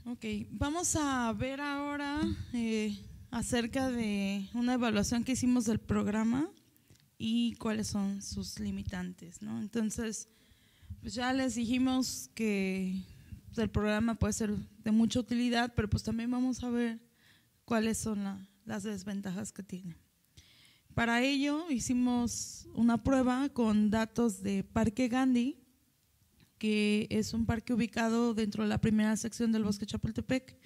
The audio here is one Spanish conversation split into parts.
Ok, vamos a ver ahora acerca de una evaluación que hicimos del programa y cuáles son sus limitantes, ¿no? Entonces, pues ya les dijimos que pues, el programa puede ser de mucha utilidad, pero pues también vamos a ver cuáles son las desventajas que tiene. Para ello hicimos una prueba con datos de Parque Gandhi, que es un parque ubicado dentro de la primera sección del Bosque Chapultepec,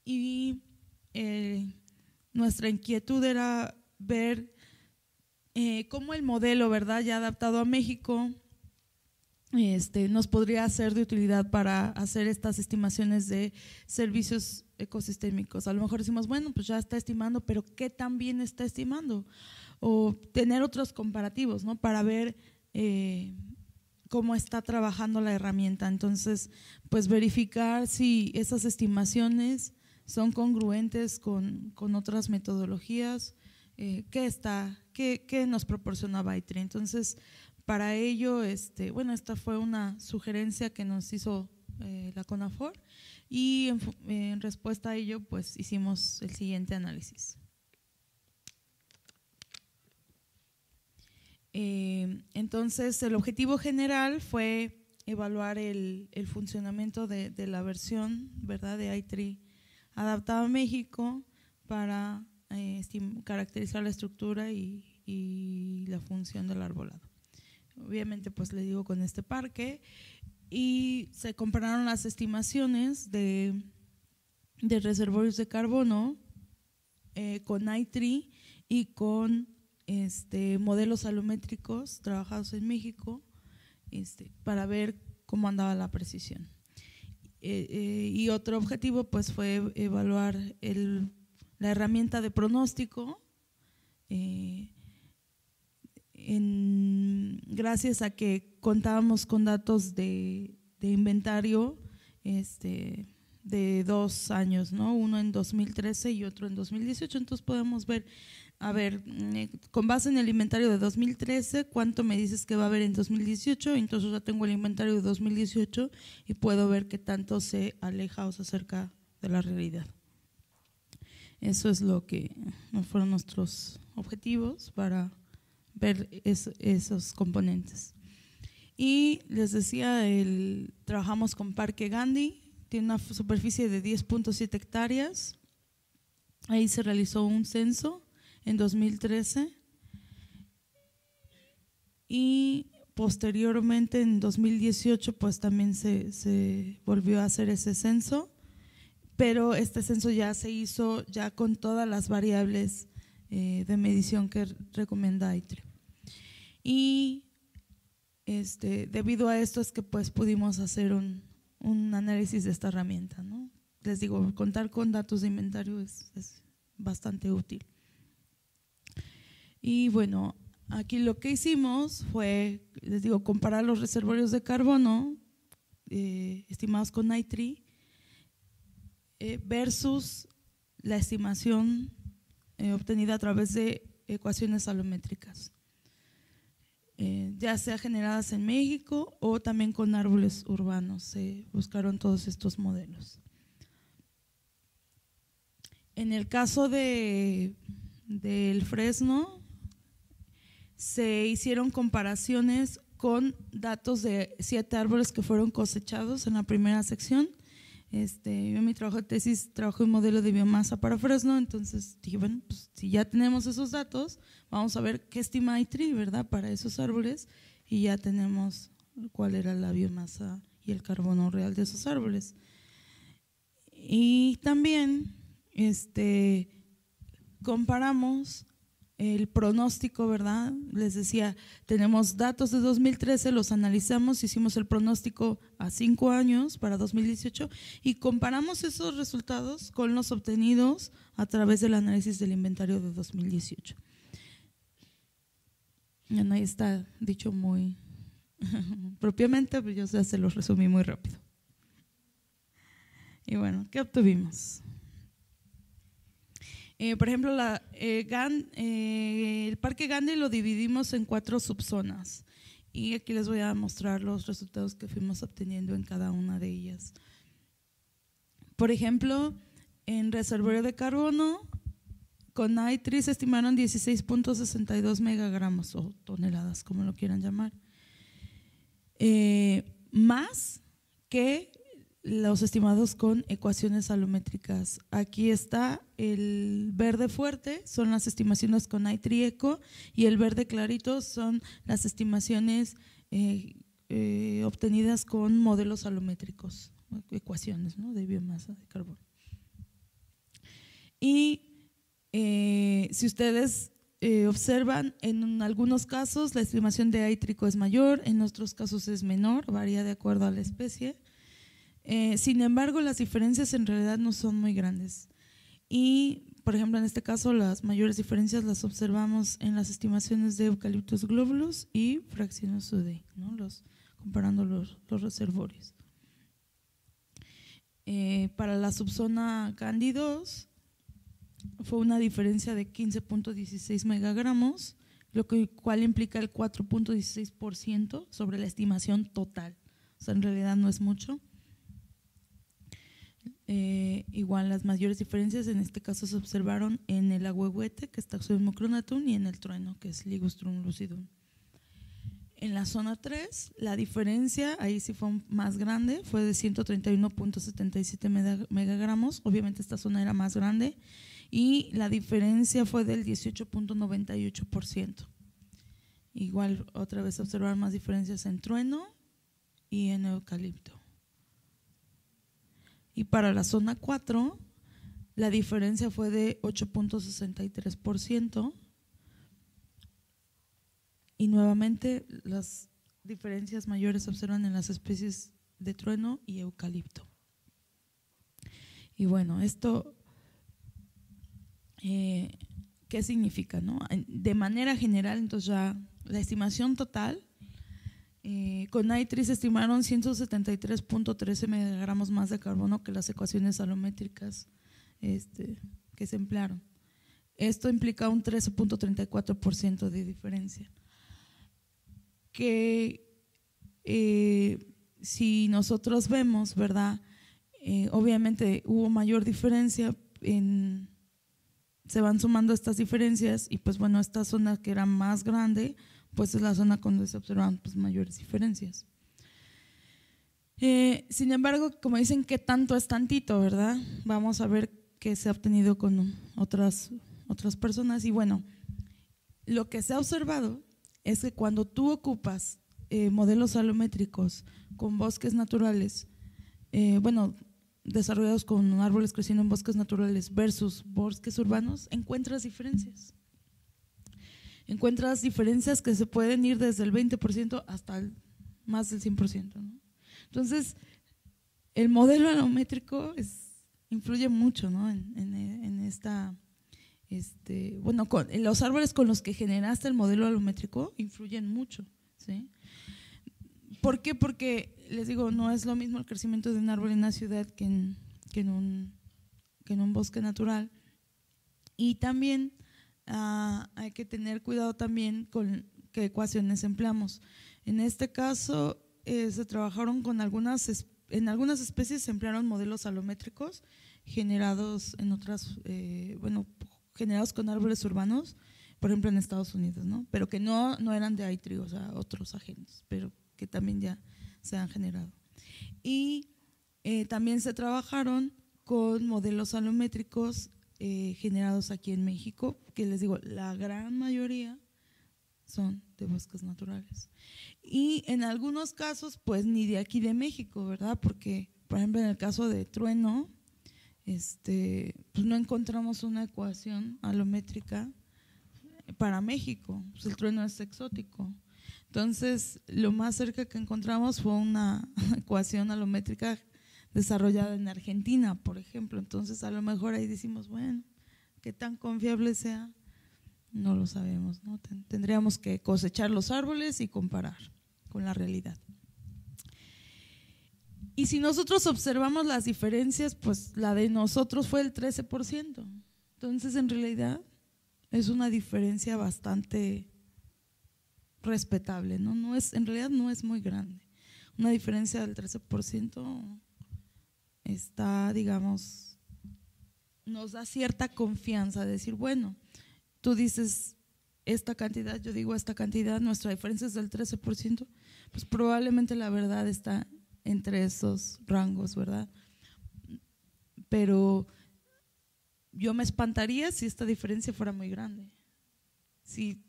y nuestra inquietud era ver cómo el modelo, ¿verdad?, ya adaptado a México, nos podría ser de utilidad para hacer estas estimaciones de servicios ecosistémicos. A lo mejor decimos, bueno, pues ya está estimando, pero ¿qué tan bien está estimando? O tener otros comparativos, ¿no?, para ver cómo está trabajando la herramienta. Entonces, pues verificar si esas estimaciones son congruentes con otras metodologías, ¿qué nos proporcionaba ITRI? Entonces, para ello, bueno, esta fue una sugerencia que nos hizo la CONAFOR, y en respuesta a ello, pues hicimos el siguiente análisis. Entonces, el objetivo general fue evaluar el funcionamiento de la versión, ¿verdad?, de ITRI adaptada a México para caracterizar la estructura y la función del arbolado. Obviamente, pues le digo, con este parque, y se compararon las estimaciones de reservorios de carbono con ITRI y con modelos salométricos trabajados en México, para ver cómo andaba la precisión. Y otro objetivo pues fue evaluar la herramienta de pronóstico, gracias a que contábamos con datos de inventario de 2 años, ¿no?, uno en 2013 y otro en 2018. Entonces podemos ver, a ver, con base en el inventario de 2013, ¿cuánto me dices que va a haber en 2018? Entonces ya tengo el inventario de 2018 y puedo ver qué tanto se aleja o se acerca de la realidad. Eso es lo que fueron nuestros objetivos para ver esos componentes. Y les decía, trabajamos con Parque Gandhi, tiene una superficie de 10.7 hectáreas. Ahí se realizó un censo en 2013 y posteriormente en 2018 pues también se volvió a hacer ese censo, pero este censo ya se hizo ya con todas las variables de medición que recomienda ITRI. Y debido a esto es que pues pudimos hacer un análisis de esta herramienta, ¿no? Les digo, contar con datos de inventario es bastante útil. Y bueno, aquí lo que hicimos fue, les digo, comparar los reservorios de carbono estimados con ITRI versus la estimación obtenida a través de ecuaciones salométricas, ya sea generadas en México o también con árboles urbanos. Se buscaron todos estos modelos. En el caso del Fresno, se hicieron comparaciones con datos de 7 árboles que fueron cosechados en la primera sección. Yo en mi trabajo de tesis trabajo en modelo de biomasa para Fresno, entonces dije, bueno, pues si ya tenemos esos datos, vamos a ver qué estima ITRI, ¿verdad?, para esos árboles, y ya tenemos cuál era la biomasa y el carbono real de esos árboles. Y también comparamos el pronóstico, ¿verdad? Les decía, tenemos datos de 2013, los analizamos, hicimos el pronóstico a 5 años para 2018 y comparamos esos resultados con los obtenidos a través del análisis del inventario de 2018. Bueno, ahí está dicho muy propiamente, pero yo ya se los resumí muy rápido. Y bueno, ¿qué obtuvimos? Por ejemplo, el Parque Gandhi lo dividimos en 4 subzonas y aquí les voy a mostrar los resultados que fuimos obteniendo en cada una de ellas. Por ejemplo, en reservorio de carbono, con I3 se estimaron 16.62 megagramos o toneladas, como lo quieran llamar, más que los estimados con ecuaciones alométricas. Aquí está el verde fuerte, son las estimaciones con I3 Eco, y el verde clarito son las estimaciones obtenidas con modelos alométricos, ecuaciones, ¿no?, de biomasa de carbono. Y si ustedes observan, en algunos casos la estimación de I3 es mayor, en otros casos es menor, varía de acuerdo a la especie. Sin embargo, las diferencias en realidad no son muy grandes. Y, por ejemplo, en este caso, las mayores diferencias las observamos en las estimaciones de Eucalyptus globulus y Fraxinus udei, ¿no?, comparando los reservorios. Para la subzona Candi2 fue una diferencia de 15.16 megagramos, lo cual implica el 4.16% sobre la estimación total. O sea, en realidad no es mucho. Igual las mayores diferencias en este caso se observaron en el ahuehuete, que es Taxodium macronatum, y en el trueno, que es Ligustrum lucidum. En la zona 3, la diferencia ahí sí fue más grande, fue de 131.77 megagramos. Obviamente esta zona era más grande y la diferencia fue del 18.98%. Igual otra vez observar más diferencias en trueno y en eucalipto. Y para la zona 4, la diferencia fue de 8.63%. Y nuevamente las diferencias mayores se observan en las especies de trueno y eucalipto. Y bueno, esto, ¿qué significa, no? De manera general, entonces ya la estimación total, con I3 se estimaron 173.13 megagramos más de carbono que las ecuaciones alométricas que se emplearon. Esto implica un 13.34% de diferencia. Que si nosotros vemos, ¿verdad? Obviamente hubo mayor diferencia, se van sumando estas diferencias y pues bueno, esta zona que era más grande, pues es la zona donde se observan pues mayores diferencias. Sin embargo, como dicen, ¿qué tanto es tantito, verdad? Vamos a ver qué se ha obtenido con otras personas. Y bueno, lo que se ha observado es que cuando tú ocupas modelos alométricos con bosques naturales, desarrollados con árboles creciendo en bosques naturales versus bosques urbanos, encuentras diferencias. Encuentras diferencias que se pueden ir desde el 20% hasta más del 100%, ¿no? Entonces, el modelo alométrico influye mucho, ¿no?, en esta… los árboles con los que generaste el modelo alométrico influyen mucho, ¿sí? ¿Por qué? Porque les digo, no es lo mismo el crecimiento de un árbol en una ciudad que en un bosque natural. Y también hay que tener cuidado también con qué ecuaciones empleamos. En este caso se trabajaron con en algunas especies se emplearon modelos alométricos generados en otras, generados con árboles urbanos, por ejemplo en Estados Unidos, ¿no? Pero que no eran de I3, o sea, otros agentes, pero que también ya se han generado. Y también se trabajaron con modelos alométricos generados aquí en México, que les digo, la gran mayoría son de bosques naturales. Y en algunos casos, pues ni de aquí de México, ¿verdad? Porque, por ejemplo, en el caso de trueno, pues no encontramos una ecuación alométrica para México, pues el trueno es exótico. Entonces, lo más cerca que encontramos fue una ecuación alométrica desarrollada en Argentina, por ejemplo. Entonces, a lo mejor ahí decimos, bueno, ¿qué tan confiable sea? No lo sabemos, ¿no? Tendríamos que cosechar los árboles y comparar con la realidad. Y si nosotros observamos las diferencias, pues la de nosotros fue el 13%. Entonces, en realidad, es una diferencia bastante respetable, ¿no? No es, en realidad no es muy grande. Una diferencia del 13% está, digamos, nos da cierta confianza de decir, bueno, tú dices esta cantidad, yo digo esta cantidad, nuestra diferencia es del 13%, pues probablemente la verdad está entre esos rangos, ¿verdad? Pero yo me espantaría si esta diferencia fuera muy grande. Si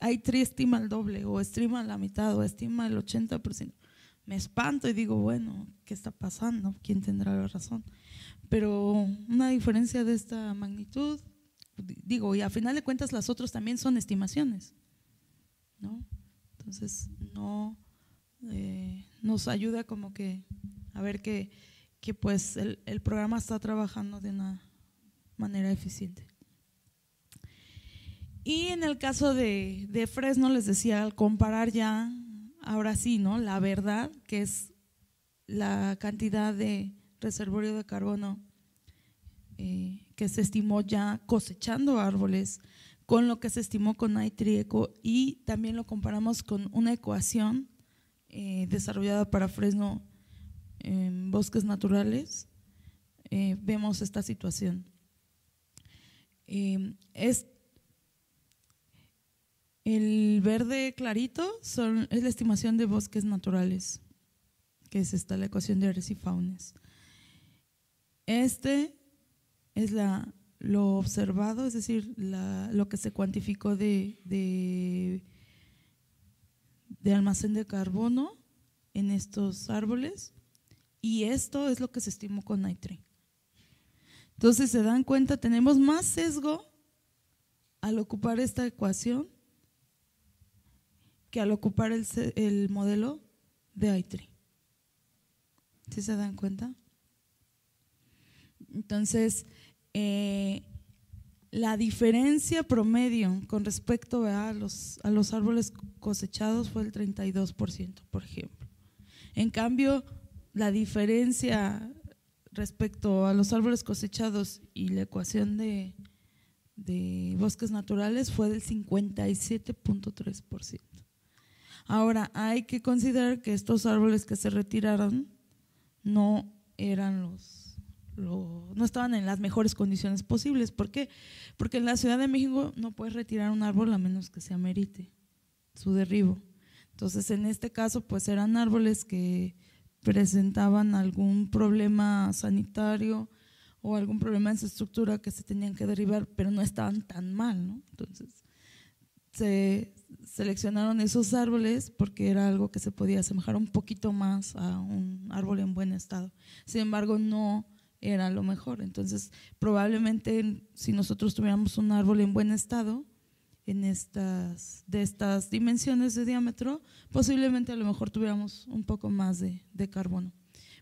I3 estima el doble, o estima la mitad, o estima el 80%, me espanto y digo, bueno, ¿qué está pasando? ¿Quién tendrá la razón? Pero una diferencia de esta magnitud, digo, y a final de cuentas las otras también son estimaciones, ¿no? Entonces no nos ayuda como que a ver que pues el programa está trabajando de una manera eficiente. Y en el caso de Fresno, les decía, al comparar ya, ahora sí, ¿no? La verdad, que es la cantidad de reservorio de carbono que se estimó ya cosechando árboles, con lo que se estimó con I3ECO, y también lo comparamos con una ecuación desarrollada para Fresno en bosques naturales, vemos esta situación. Es el verde clarito es la estimación de bosques naturales, que es esta la ecuación de Ayres y Faunes. Este es lo observado, es decir, lo que se cuantificó de almacén de carbono en estos árboles, y esto es lo que se estimó con I3. Entonces, se dan cuenta, tenemos más sesgo al ocupar esta ecuación que al ocupar el modelo de I3. ¿Sí se dan cuenta? Entonces, la diferencia promedio con respecto a los árboles cosechados fue el 32%, por ejemplo. En cambio, la diferencia respecto a los árboles cosechados y la ecuación de bosques naturales fue del 57.3%. Ahora, hay que considerar que estos árboles que se retiraron no eran no estaban en las mejores condiciones posibles. ¿Por qué? Porque en la Ciudad de México no puedes retirar un árbol a menos que se amerite su derribo. Entonces, en este caso, pues eran árboles que presentaban algún problema sanitario o algún problema en su estructura que se tenían que derribar, pero no estaban tan mal, ¿no? Entonces, se seleccionaron esos árboles porque era algo que se podía asemejar un poquito más a un árbol en buen estado. Sin embargo, no era lo mejor. Entonces, probablemente si nosotros tuviéramos un árbol en buen estado, de estas dimensiones de diámetro, posiblemente a lo mejor tuviéramos un poco más de carbono.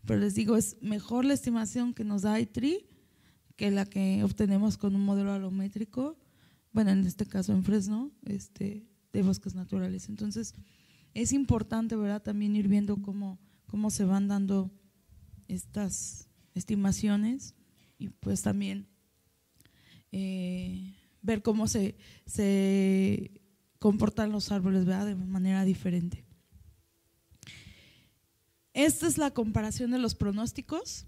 Pero les digo, es mejor la estimación que nos da I3 que la que obtenemos con un modelo alométrico, bueno, en este caso en Fresno, de bosques naturales. Entonces, es importante, ¿verdad?, también ir viendo cómo se van dando estas estimaciones, y pues también ver cómo se comportan los árboles, ¿verdad?, de manera diferente. Esta es la comparación de los pronósticos.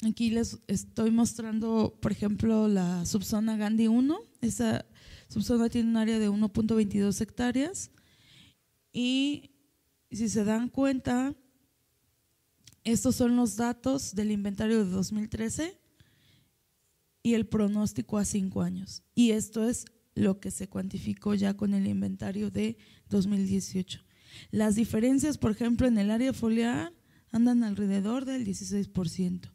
Aquí les estoy mostrando, por ejemplo, la subzona Gandhi 1. Esa subzona tiene un área de 1.22 hectáreas y si se dan cuenta, estos son los datos del inventario de 2013 y el pronóstico a 5 años. Y esto es lo que se cuantificó ya con el inventario de 2018. Las diferencias, por ejemplo, en el área foliar andan alrededor del 16%,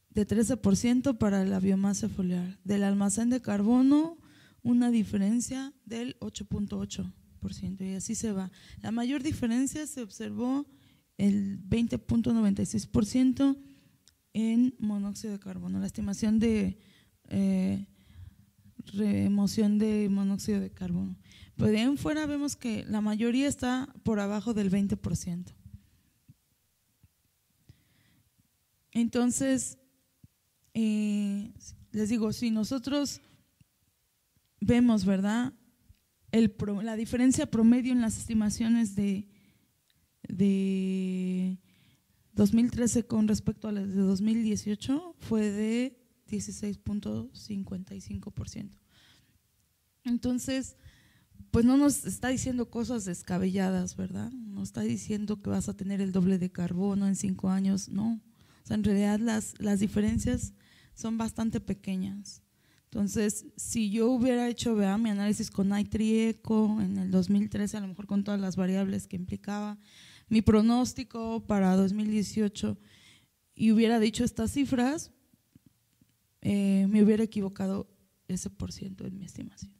de 13% para la biomasa foliar. Del almacén de carbono, una diferencia del 8.8%, y así se va. La mayor diferencia se observó el 20.96% en monóxido de carbono, la estimación de remoción de monóxido de carbono. Pero de ahí en fuera vemos que la mayoría está por abajo del 20%. Entonces, les digo, si nosotros vemos, ¿verdad?, la diferencia promedio en las estimaciones de 2013 con respecto a las de 2018 fue de 16.55%. Entonces, pues no nos está diciendo cosas descabelladas, ¿verdad? No está diciendo que vas a tener el doble de carbono en 5 años, no. O sea, en realidad las diferencias son bastante pequeñas. Entonces, si yo hubiera hecho mi análisis con ITRI-ECO en el 2013, a lo mejor con todas las variables que implicaba, mi pronóstico para 2018 y hubiera dicho estas cifras, me hubiera equivocado ese % en mi estimación.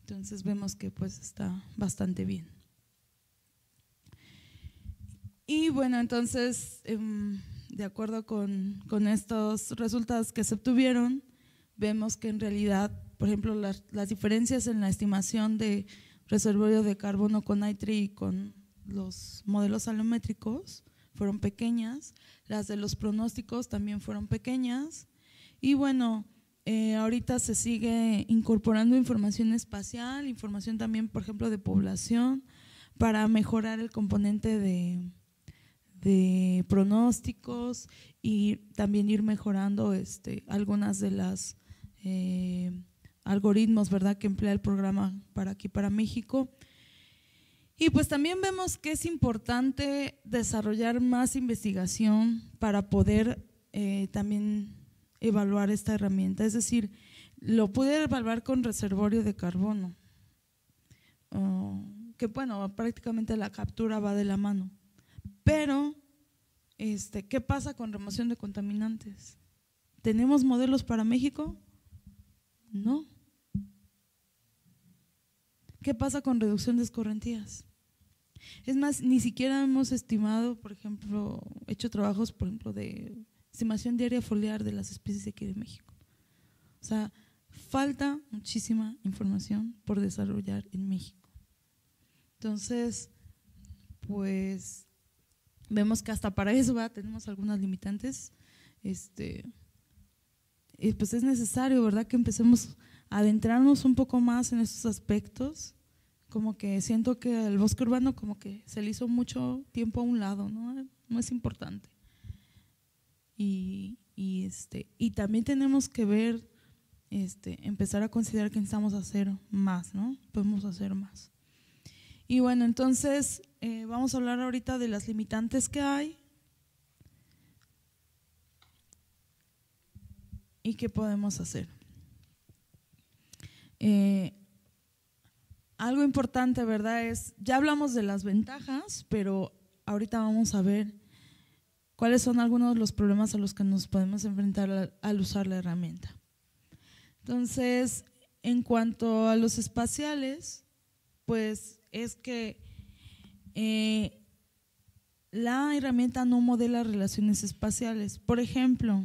Entonces vemos que pues está bastante bien. Y bueno, entonces de acuerdo con estos resultados que se obtuvieron, vemos que en realidad, por ejemplo, las diferencias en la estimación de reservorio de carbono con ITRI y con los modelos salométricos fueron pequeñas, las de los pronósticos también fueron pequeñas y bueno, ahorita se sigue incorporando información espacial, información también, por ejemplo, de población para mejorar el componente de pronósticos y también ir mejorando algunas de las algoritmos, ¿verdad?, que emplea el programa para México. Y pues también vemos que es importante desarrollar más investigación para poder también evaluar esta herramienta. Es decir, lo pude evaluar con reservorio de carbono, que bueno, prácticamente la captura va de la mano. Pero, ¿qué pasa con remoción de contaminantes? ¿Tenemos modelos para México? No. ¿Qué pasa con reducción de escorrentías? Es más, ni siquiera hemos estimado, por ejemplo, hecho trabajos, por ejemplo, de estimación de área foliar de las especies de aquí de México. O sea, falta muchísima información por desarrollar en México. Entonces, pues vemos que hasta para eso tenemos algunas limitantes. Y pues es necesario, ¿verdad?, que empecemos a adentrarnos un poco más en estos aspectos. Como que siento que el bosque urbano como que se le hizo mucho tiempo a un lado, ¿no? No es importante. Y también tenemos que ver, empezar a considerar que necesitamos hacer más, ¿no? Podemos hacer más. Y bueno, entonces vamos a hablar ahorita de las limitantes que hay y qué podemos hacer. Algo importante, ¿verdad? Ya hablamos de las ventajas, pero ahorita vamos a ver cuáles son algunos de los problemas a los que nos podemos enfrentar al usar la herramienta. Entonces, en cuanto a los espaciales, pues es que la herramienta no modela relaciones espaciales. Por ejemplo,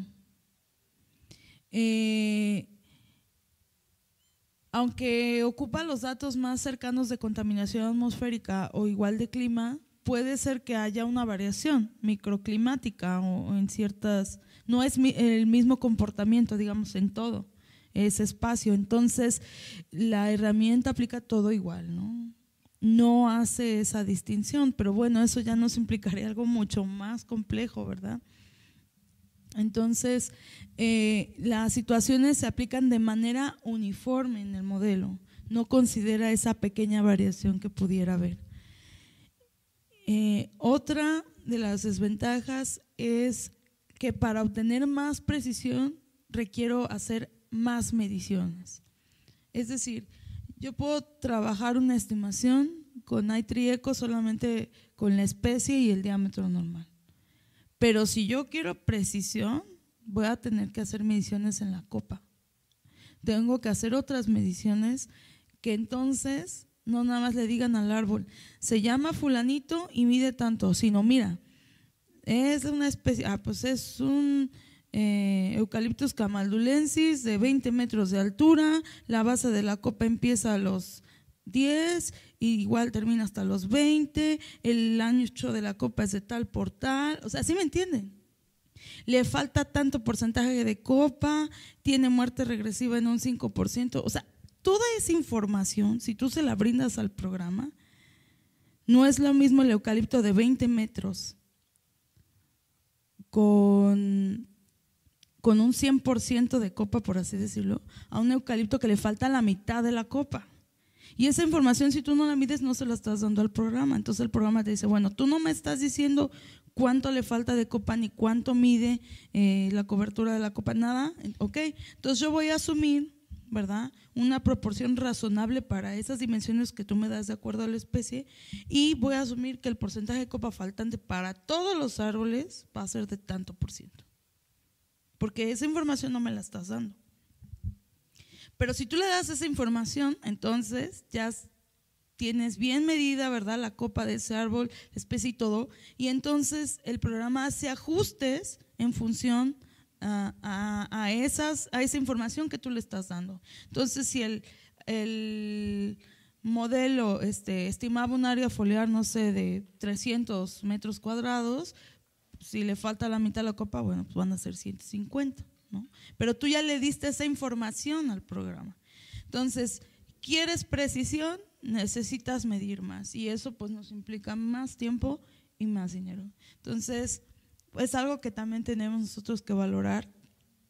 aunque ocupa los datos más cercanos de contaminación atmosférica o igual de clima, puede ser que haya una variación microclimática o en ciertas, no es el mismo comportamiento, digamos, en todo ese espacio. Entonces, la herramienta aplica todo igual, ¿no? No hace esa distinción, pero bueno, eso ya nos implicaría algo mucho más complejo, ¿verdad? Entonces, las situaciones se aplican de manera uniforme en el modelo, no considera esa pequeña variación que pudiera haber. Otra de las desventajas es que para obtener más precisión requiero hacer más mediciones. Es decir, yo puedo trabajar una estimación con ITRI-ECO solamente con la especie y el diámetro normal. Pero si yo quiero precisión, voy a tener que hacer mediciones en la copa. Tengo que hacer otras mediciones que entonces no nada más le digan al árbol, se llama fulanito y mide tanto, sino mira, es una especie, pues es un Eucalyptus camaldulensis de 20 metros de altura, la base de la copa empieza a los 10 y igual termina hasta los 20, el ancho de la copa es de tal por tal, o sea, ¿sí me entienden? Le falta tanto porcentaje de copa, tiene muerte regresiva en un 5%, o sea, toda esa información, si tú se la brindas al programa, no es lo mismo el eucalipto de 20 metros con un 100% de copa, por así decirlo, a un eucalipto que le falta la mitad de la copa. Y esa información, si tú no la mides, no se la estás dando al programa. Entonces el programa te dice, bueno, tú no me estás diciendo cuánto le falta de copa ni cuánto mide la cobertura de la copa, nada, ok. Entonces yo voy a asumir, ¿verdad?, una proporción razonable para esas dimensiones que tú me das de acuerdo a la especie, y voy a asumir que el porcentaje de copa faltante para todos los árboles va a ser de tanto por ciento, porque esa información no me la estás dando. Pero si tú le das esa información, entonces ya tienes bien medida, ¿verdad?, la copa de ese árbol, la especie y todo, y entonces el programa hace ajustes en función a esa información que tú le estás dando. Entonces, si el modelo estimaba un área foliar, no sé, de 300 metros cuadrados, si le falta la mitad de la copa, bueno, pues van a ser 150, ¿no? Pero tú ya le diste esa información al programa. Entonces, ¿quieres precisión? Necesitas medir más, y eso pues nos implica más tiempo y más dinero. Entonces, es algo que también tenemos nosotros que valorar: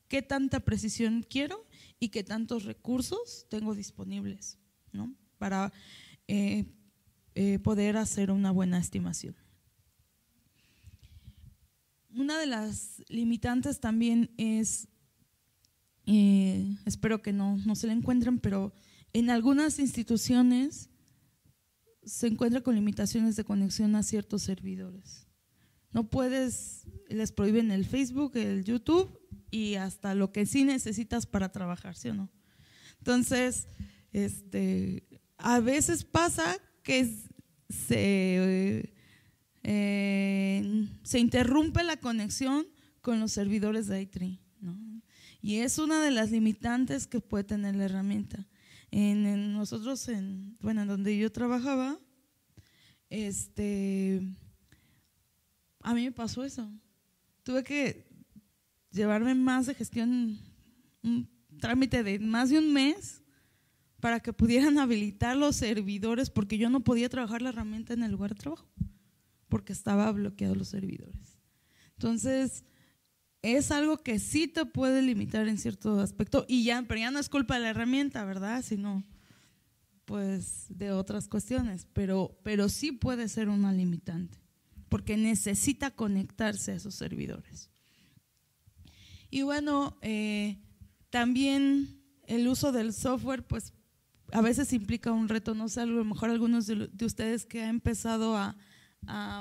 qué tanta precisión quiero y qué tantos recursos tengo disponibles, ¿no?, para poder hacer una buena estimación. Una de las limitantes también es, espero que no se la encuentren, pero en algunas instituciones se encuentra con limitaciones de conexión a ciertos servidores. No puedes, les prohíben el Facebook, el YouTube y hasta lo que sí necesitas para trabajar, ¿sí o no? Entonces, a veces pasa que se interrumpe la conexión con los servidores de i3, ¿no? Y es una de las limitantes que puede tener la herramienta. Nosotros, en donde yo trabajaba, a mí me pasó eso. Tuve que llevarme más de gestión, un trámite de más de un mes para que pudieran habilitar los servidores, porque yo no podía trabajar la herramienta en el lugar de trabajo porque estaba bloqueados los servidores. Entonces, es algo que sí te puede limitar en cierto aspecto, pero ya no es culpa de la herramienta, ¿verdad?, sino pues de otras cuestiones, pero sí puede ser una limitante, porque necesita conectarse a esos servidores. Y bueno, también el uso del software, pues a veces implica un reto. No sé, a lo mejor algunos de ustedes que han empezado a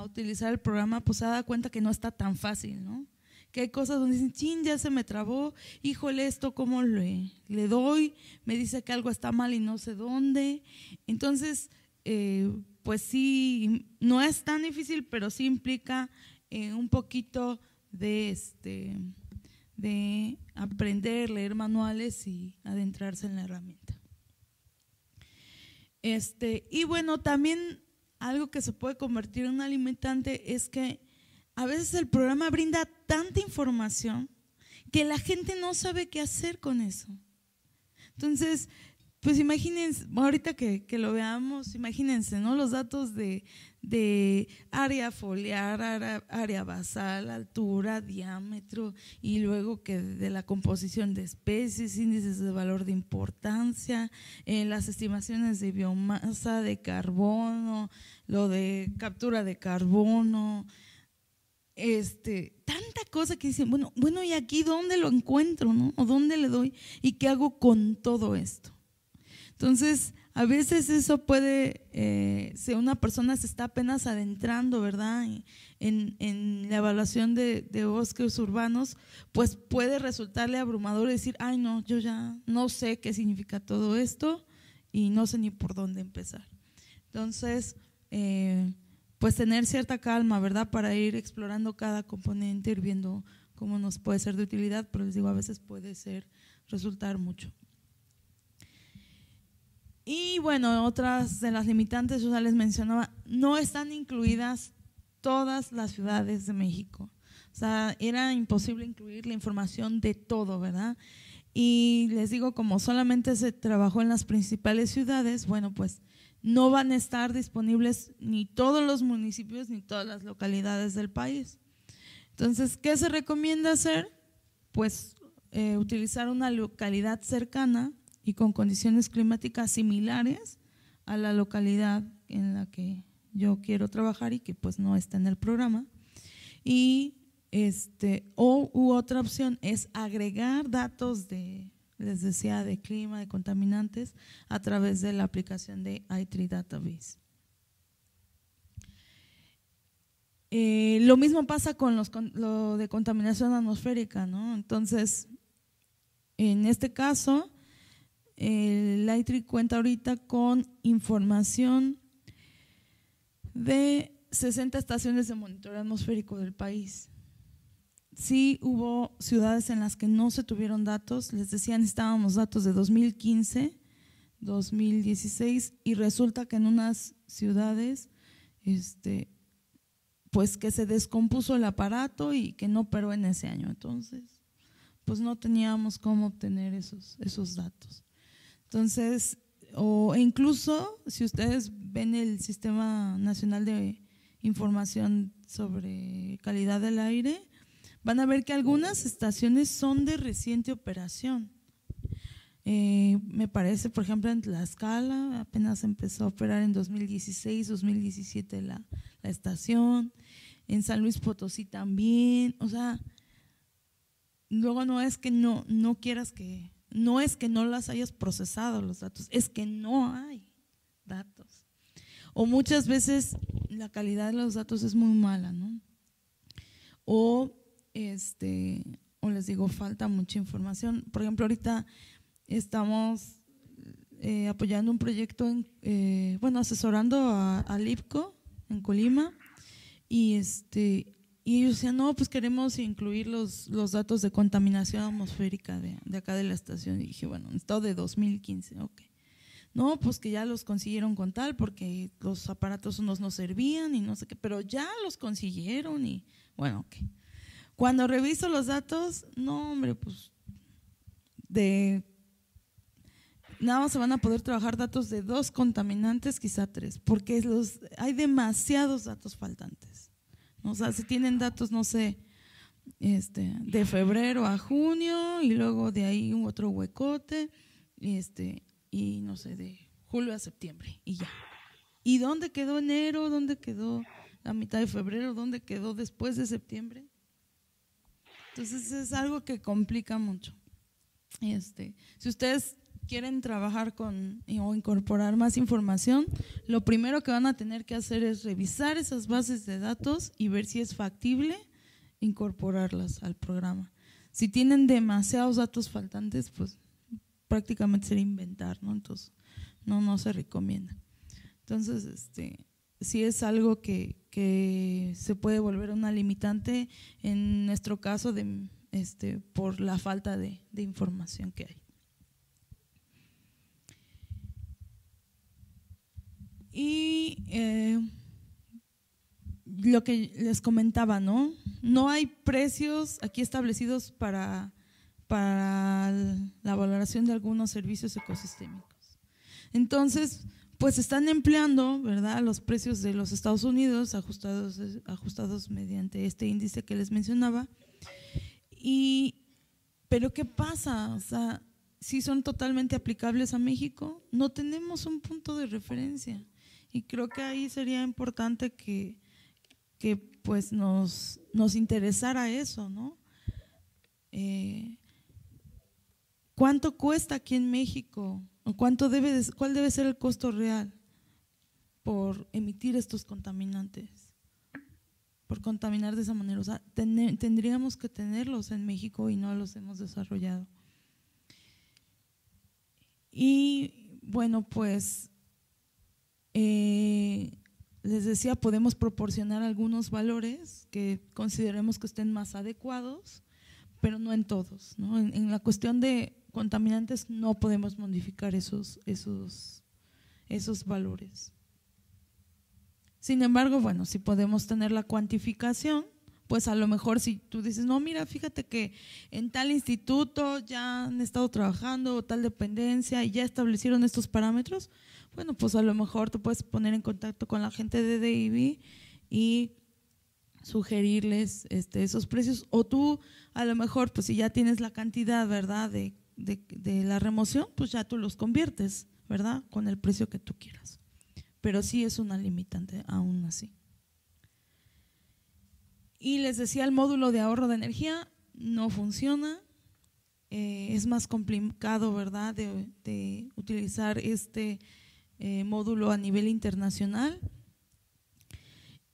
utilizar el programa, pues se da cuenta que no está tan fácil, ¿no? Que hay cosas donde dicen, chin, ya se me trabó, híjole, esto cómo le doy, me dice que algo está mal y no sé dónde. Entonces, pues sí, no es tan difícil, pero sí implica un poquito de aprender, leer manuales y adentrarse en la herramienta. Y bueno, también algo que se puede convertir en una limitante es que a veces el programa brinda tanta información que la gente no sabe qué hacer con eso. Entonces, pues imagínense, ahorita que lo veamos, imagínense, ¿no?, los datos de área foliar, área basal, altura, diámetro, y luego que de la composición de especies, índices de valor de importancia, las estimaciones de biomasa, de carbono, lo de captura de carbono, tanta cosa que dicen, bueno, ¿y aquí dónde lo encuentro, no? ¿O dónde le doy? ¿Y qué hago con todo esto? Entonces, a veces eso puede, si una persona se está apenas adentrando, ¿verdad?, en la evaluación de bosques urbanos, pues puede resultarle abrumador decir, ay no, yo ya no sé qué significa todo esto y no sé ni por dónde empezar. Entonces, pues tener cierta calma, ¿verdad?, para ir explorando cada componente, ir viendo cómo nos puede ser de utilidad, pero les digo, a veces puede resultar mucho. Y bueno, otras de las limitantes, yo ya les mencionaba, no están incluidas todas las ciudades de México. O sea, era imposible incluir la información de todo, ¿verdad? Y les digo, como solamente se trabajó en las principales ciudades, bueno, pues no van a estar disponibles ni todos los municipios ni todas las localidades del país. Entonces, ¿qué se recomienda hacer? Pues utilizar una localidad cercana y con condiciones climáticas similares a la localidad en la que yo quiero trabajar y que pues no está en el programa. Y u otra opción es agregar datos les decía, de clima, de contaminantes a través de la aplicación de i3 Database. Lo mismo pasa con lo de contaminación atmosférica, ¿no? Entonces, en este caso, el i3 cuenta ahorita con información de 60 estaciones de monitoreo atmosférico del país. Sí hubo ciudades en las que no se tuvieron datos, les decía, necesitábamos datos de 2015, 2016 y resulta que en unas ciudades pues que se descompuso el aparato y que no operó en ese año, entonces pues no teníamos cómo obtener esos datos. Entonces, o incluso si ustedes ven el Sistema Nacional de Información sobre Calidad del Aire, van a ver que algunas estaciones son de reciente operación. Me parece, por ejemplo, en Tlaxcala apenas empezó a operar en 2016, 2017 la estación, en San Luis Potosí también. O sea, luego no es que no quieras que, no es que no las hayas procesado los datos, es que no hay datos. O muchas veces la calidad de los datos es muy mala, ¿no? O les digo, falta mucha información. Por ejemplo, ahorita estamos apoyando un proyecto, asesorando al IPCO en Colima y ellos decían, no, pues queremos incluir los datos de contaminación atmosférica de acá de la estación. Y dije, bueno, estado de 2015, ok. No, pues que ya los consiguieron con tal porque los aparatos unos no servían y no sé qué, pero ya los consiguieron y bueno, ok. Cuando reviso los datos, no hombre, pues nada más se van a poder trabajar datos de 2 contaminantes, quizá 3, porque hay demasiados datos faltantes. O sea, si tienen datos, no sé, de febrero a junio y luego de ahí otro huecote, y no sé, de julio a septiembre y ya. ¿Y dónde quedó enero? ¿Dónde quedó la mitad de febrero? ¿Dónde quedó después de septiembre? Entonces es algo que complica mucho. Si ustedes quieren trabajar o incorporar más información, lo primero que van a tener que hacer es revisar esas bases de datos y ver si es factible incorporarlas al programa. Si tienen demasiados datos faltantes, pues prácticamente sería inventar, ¿no? Entonces no se recomienda. Entonces, sí es algo que se puede volver una limitante en nuestro caso por la falta de información que hay. Y lo que les comentaba, ¿no? No hay precios aquí establecidos para la valoración de algunos servicios ecosistémicos. Entonces, pues están empleando, ¿verdad?, los precios de los Estados Unidos ajustados mediante este índice que les mencionaba. Pero ¿qué pasa? O sea, si son totalmente aplicables a México, no tenemos un punto de referencia. Y creo que ahí sería importante que pues nos interesara eso, ¿no? ¿Cuánto cuesta aquí en México? ¿O cuál debe ser el costo real por emitir estos contaminantes? Por contaminar de esa manera. O sea, tendríamos que tenerlos en México y no los hemos desarrollado. Y bueno, pues les decía, podemos proporcionar algunos valores que consideremos que estén más adecuados, pero no en todos, ¿no? En la cuestión de contaminantes no podemos modificar esos valores. Sin embargo, bueno, sí podemos tener la cuantificación pues a lo mejor si tú dices, no, mira, fíjate que en tal instituto ya han estado trabajando o tal dependencia y ya establecieron estos parámetros, bueno, pues a lo mejor te puedes poner en contacto con la gente de DIV y sugerirles esos precios, o tú a lo mejor, pues si ya tienes la cantidad, ¿verdad?, de la remoción, pues ya tú los conviertes, ¿verdad?, con el precio que tú quieras. Pero sí es una limitante aún así. Y les decía, el módulo de ahorro de energía no funciona, es más complicado, ¿verdad?, de utilizar este módulo a nivel internacional.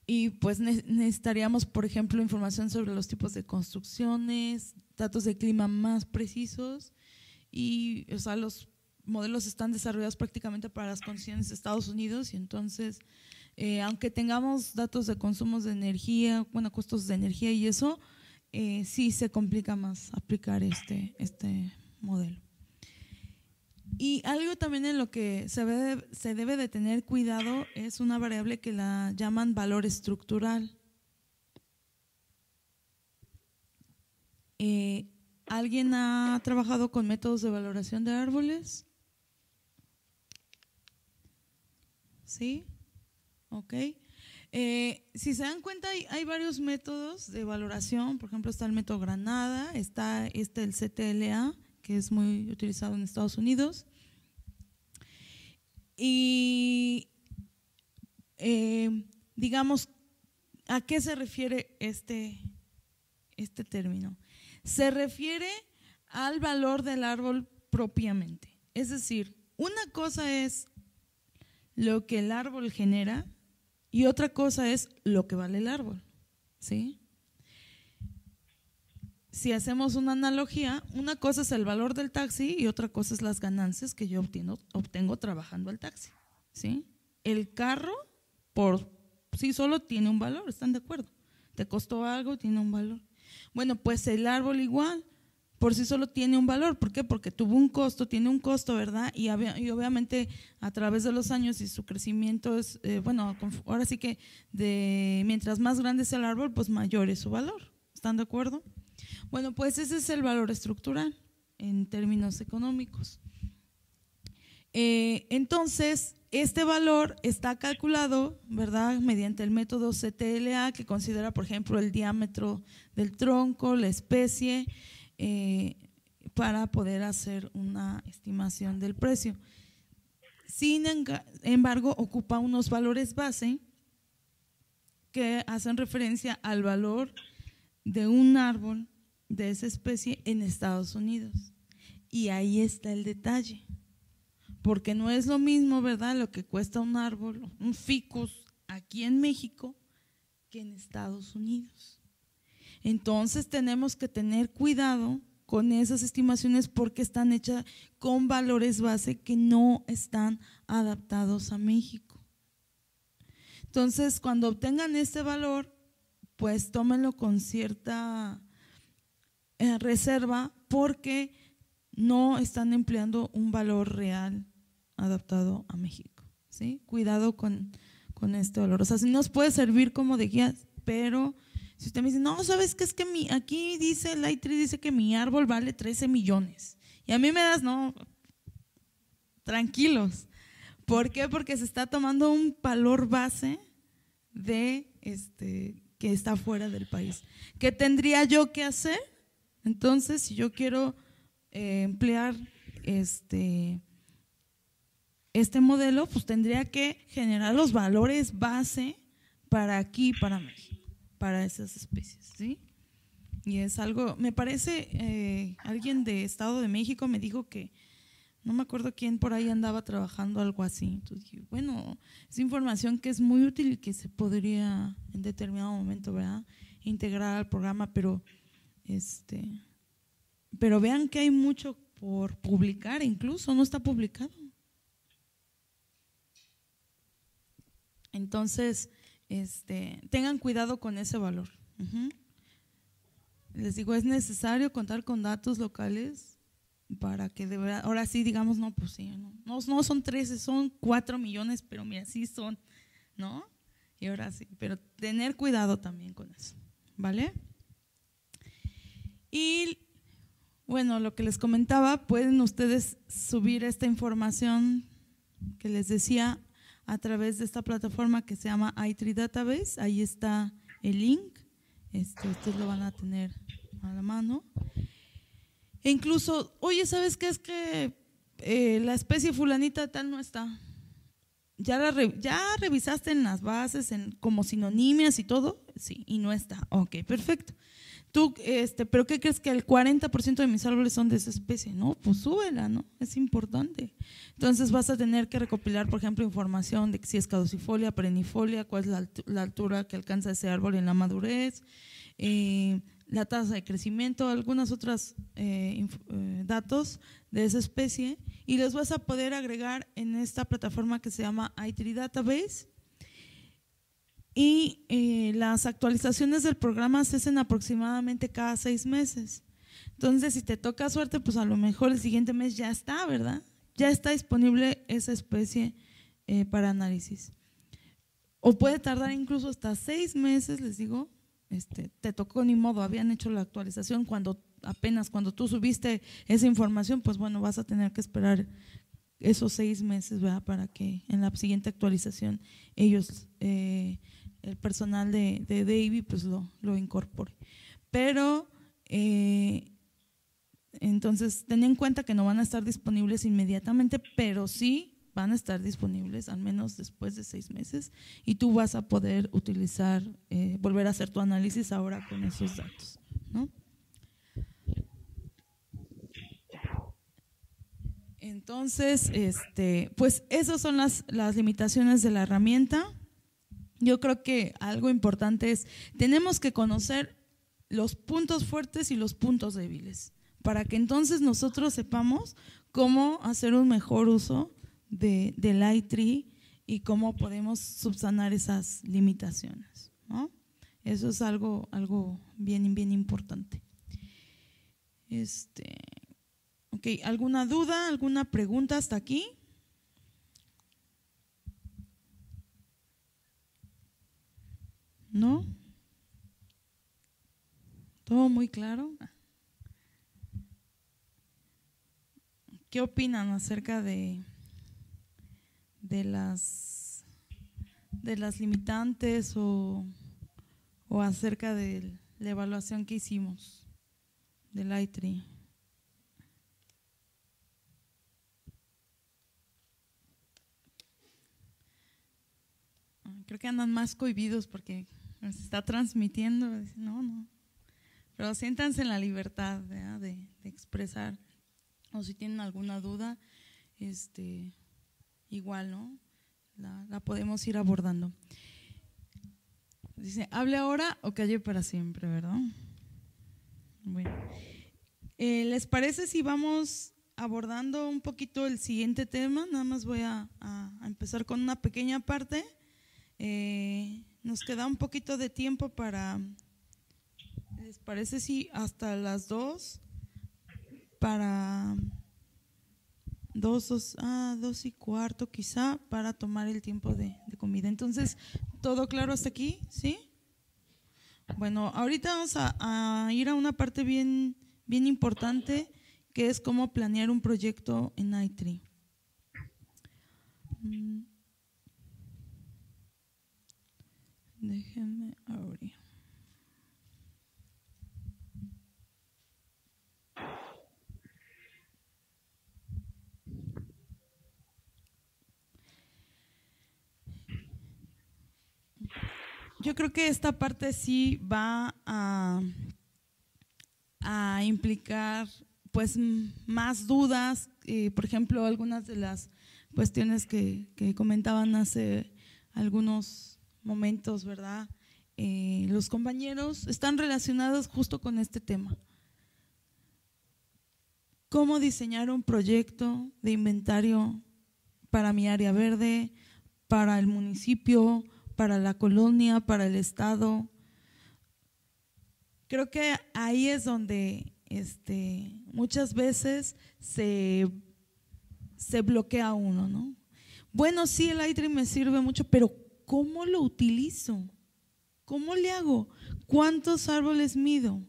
Y pues necesitaríamos, por ejemplo, información sobre los tipos de construcciones, datos de clima más precisos y, o sea, los modelos están desarrollados prácticamente para las condiciones de Estados Unidos y entonces, aunque tengamos datos de consumos de energía, bueno, costos de energía y eso, sí se complica más aplicar este modelo. Y algo también en lo que se debe de tener cuidado es una variable que la llaman valor estructural. ¿Alguien ha trabajado con métodos de valoración de árboles? ¿Sí? Ok. Si se dan cuenta, hay varios métodos de valoración. Por ejemplo, está el método Granada, está el CTLA, que es muy utilizado en Estados Unidos. Y digamos, ¿a qué se refiere este término? Se refiere al valor del árbol propiamente. Es decir, una cosa es lo que el árbol genera y otra cosa es lo que vale el árbol, ¿sí? Si hacemos una analogía, una cosa es el valor del taxi y otra cosa es las ganancias que yo obtengo trabajando al taxi, ¿sí? El carro por sí solo tiene un valor, ¿están de acuerdo? Te costó algo, tiene un valor. Bueno, pues el árbol igual, por sí solo tiene un valor. ¿Por qué? Porque tuvo un costo, tiene un costo, ¿verdad? Y obviamente a través de los años y su crecimiento es, bueno, ahora sí que mientras más grande es el árbol, pues mayor es su valor. ¿Están de acuerdo? Bueno, pues ese es el valor estructural en términos económicos. Entonces, este valor está calculado, ¿verdad?, mediante el método CTLA, que considera, por ejemplo, el diámetro del tronco, la especie, para poder hacer una estimación del precio. Sin embargo, ocupa unos valores base que hacen referencia al valor de un árbol de esa especie en Estados Unidos. Y ahí está el detalle. Porque no es lo mismo, ¿verdad?, lo que cuesta un árbol, un ficus, aquí en México que en Estados Unidos. Entonces tenemos que tener cuidado con esas estimaciones porque están hechas con valores base que no están adaptados a México. Entonces, cuando obtengan este valor, pues tómenlo con cierta reserva porque no están empleando un valor real adaptado a México, ¿sí? Cuidado con este valor. O sea, sí nos puede servir como de guía, pero si usted me dice, no, ¿sabes qué? Es que aquí dice, el ITRI dice que mi árbol vale 13 millones. Y a mí me das, no, tranquilos. ¿Por qué? Porque se está tomando un valor base de que está fuera del país. ¿Qué tendría yo que hacer? Entonces, si yo quiero emplear este modelo, pues tendría que generar los valores base para aquí, para México, para esas especies, ¿sí? Y es algo, me parece, alguien de Estado de México me dijo que, no me acuerdo quién por ahí andaba trabajando algo así. Entonces dije, bueno, es información que es muy útil y que se podría en determinado momento, ¿verdad?, integrar al programa, pero vean que hay mucho por publicar, incluso no está publicado. Entonces, tengan cuidado con ese valor. Les digo, es necesario contar con datos locales para que de verdad, ahora sí digamos, no, pues sí, no son 13, son 4 millones, pero mira, sí son, ¿no? Y ahora sí, pero tener cuidado también con eso, ¿vale? Y bueno, lo que les comentaba, pueden ustedes subir esta información que les decía a través de esta plataforma que se llama i3 Database. Ahí está el link, ustedes lo van a tener a la mano. E incluso, oye, ¿sabes qué? Es que la especie fulanita tal no está. ¿Ya revisaste en las bases como sinonimias y todo? Sí, y no está. Ok, perfecto. Tú, ¿pero qué crees? Que el 40% de mis árboles son de esa especie. No, pues súbela, ¿no? Es importante. Entonces vas a tener que recopilar, por ejemplo, información de si es caducifolia, perennifolia, cuál es la altura que alcanza ese árbol en la madurez, la tasa de crecimiento, algunos otros datos de esa especie, y les vas a poder agregar en esta plataforma que se llama i3 Database. Y las actualizaciones del programa se hacen aproximadamente cada 6 meses. Entonces, si te toca suerte, pues a lo mejor el siguiente mes ya está, ¿verdad? Ya está disponible esa especie para análisis. O puede tardar incluso hasta 6 meses, les digo. Te tocó, ni modo, habían hecho la actualización cuando tú subiste esa información, pues bueno, vas a tener que esperar esos 6 meses, ¿verdad? Para que en la siguiente actualización ellos, el personal de Davy, pues lo incorpore. Pero entonces ten en cuenta que no van a estar disponibles inmediatamente, pero sí van a estar disponibles al menos después de 6 meses, y tú vas a poder utilizar, volver a hacer tu análisis ahora con esos datos, ¿no? Entonces, pues esas son las limitaciones de la herramienta. Yo creo que algo importante es, tenemos que conocer los puntos fuertes y los puntos débiles, para que entonces nosotros sepamos cómo hacer un mejor uso del i3 y cómo podemos subsanar esas limitaciones, ¿no? Eso es algo bien importante. Ok, ¿alguna duda, alguna pregunta hasta aquí? ¿No? ¿Todo muy claro? ¿Qué opinan acerca de las limitantes o acerca de la evaluación que hicimos del i3? Creo que andan más cohibidos porque nos está transmitiendo. No. Pero siéntanse en la libertad, ¿verdad? de expresar, o si tienen alguna duda, igual, ¿no? La podemos ir abordando. Dice, ¿hable ahora o calle para siempre? ¿Verdad? Bueno, ¿les parece si vamos abordando un poquito el siguiente tema? Nada más voy a empezar con una pequeña parte. Nos queda un poquito de tiempo para, ¿les parece si hasta las 2? Para 2:15 quizá, para tomar el tiempo de comida. Entonces, ¿todo claro hasta aquí? ¿Sí? Bueno, ahorita vamos a ir a una parte bien importante, que es cómo planear un proyecto en i3. Déjenme abrir. Yo creo que esta parte sí va a implicar pues más dudas, por ejemplo, algunas de las cuestiones que comentaban hace algunos momentos, ¿verdad? Los compañeros están relacionados justo con este tema. ¿Cómo diseñar un proyecto de inventario para mi área verde, para el municipio, para la colonia, para el estado? Creo que ahí es donde muchas veces se bloquea uno, ¿no? Bueno, sí, el i3 me sirve mucho, pero ¿cómo lo utilizo? ¿Cómo le hago? ¿Cuántos árboles mido?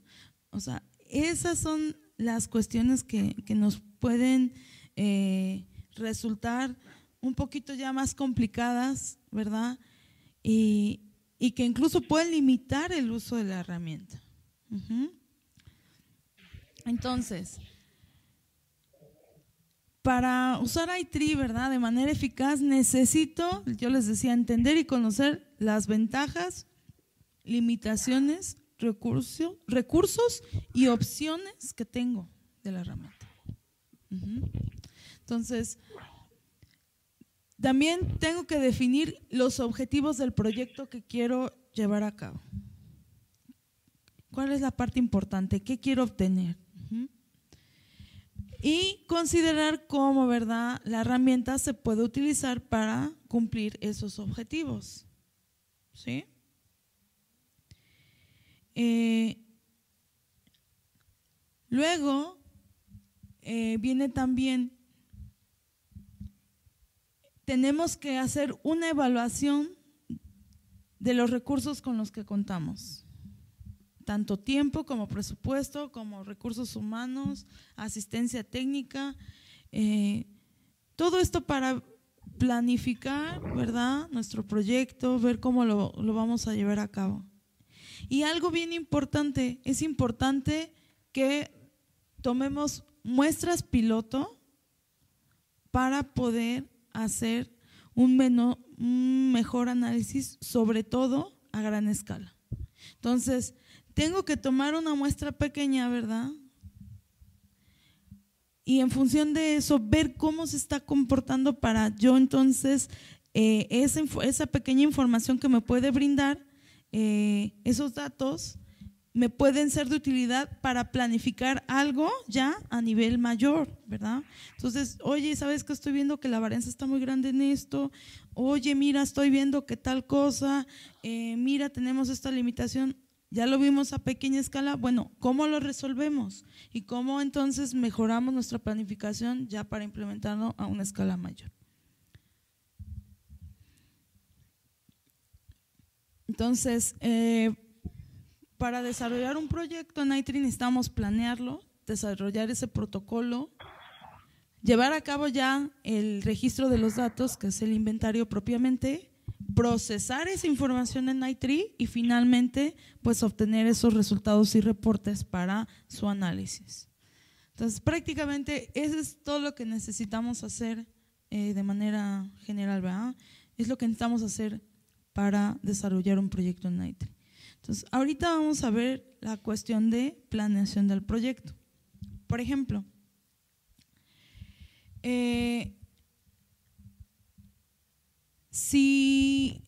O sea, esas son las cuestiones que nos pueden resultar un poquito ya más complicadas, ¿verdad? Y que incluso pueden limitar el uso de la herramienta. Entonces, para usar iTree, ¿verdad?, de manera eficaz, necesito, yo les decía, entender y conocer las ventajas, limitaciones, recursos y opciones que tengo de la herramienta. Entonces, también tengo que definir los objetivos del proyecto que quiero llevar a cabo. ¿Cuál es la parte importante? ¿Qué quiero obtener? Y considerar cómo, ¿verdad?, la herramienta se puede utilizar para cumplir esos objetivos. ¿Sí? Luego viene también, tenemos que hacer una evaluación de los recursos con los que contamos, tanto tiempo como presupuesto, como recursos humanos, asistencia técnica, todo esto para planificar, ¿verdad?, nuestro proyecto, ver cómo lo vamos a llevar a cabo. Y algo bien importante, es importante que tomemos muestras piloto para poder hacer un mejor análisis, sobre todo a gran escala. Entonces, tengo que tomar una muestra pequeña, ¿verdad? Y en función de eso, ver cómo se está comportando para yo entonces, esa pequeña información que me puede brindar, esos datos me pueden ser de utilidad para planificar algo ya a nivel mayor, ¿verdad? Entonces, oye, ¿sabes qué? Estoy viendo que la varianza está muy grande en esto. Oye, mira, estoy viendo que tal cosa. Mira, tenemos esta limitación. Ya lo vimos a pequeña escala. Bueno, ¿cómo lo resolvemos? Y cómo entonces mejoramos nuestra planificación ya para implementarlo a una escala mayor. Entonces, para desarrollar un proyecto en iTree necesitamos planearlo, desarrollar ese protocolo, llevar a cabo ya el registro de los datos, que es el inventario propiamente, procesar esa información en iTree y finalmente pues obtener esos resultados y reportes para su análisis. Entonces, prácticamente eso es todo lo que necesitamos hacer de manera general, ¿verdad? Es lo que necesitamos hacer para desarrollar un proyecto en iTree. Entonces, ahorita vamos a ver la cuestión de planeación del proyecto. Por ejemplo, si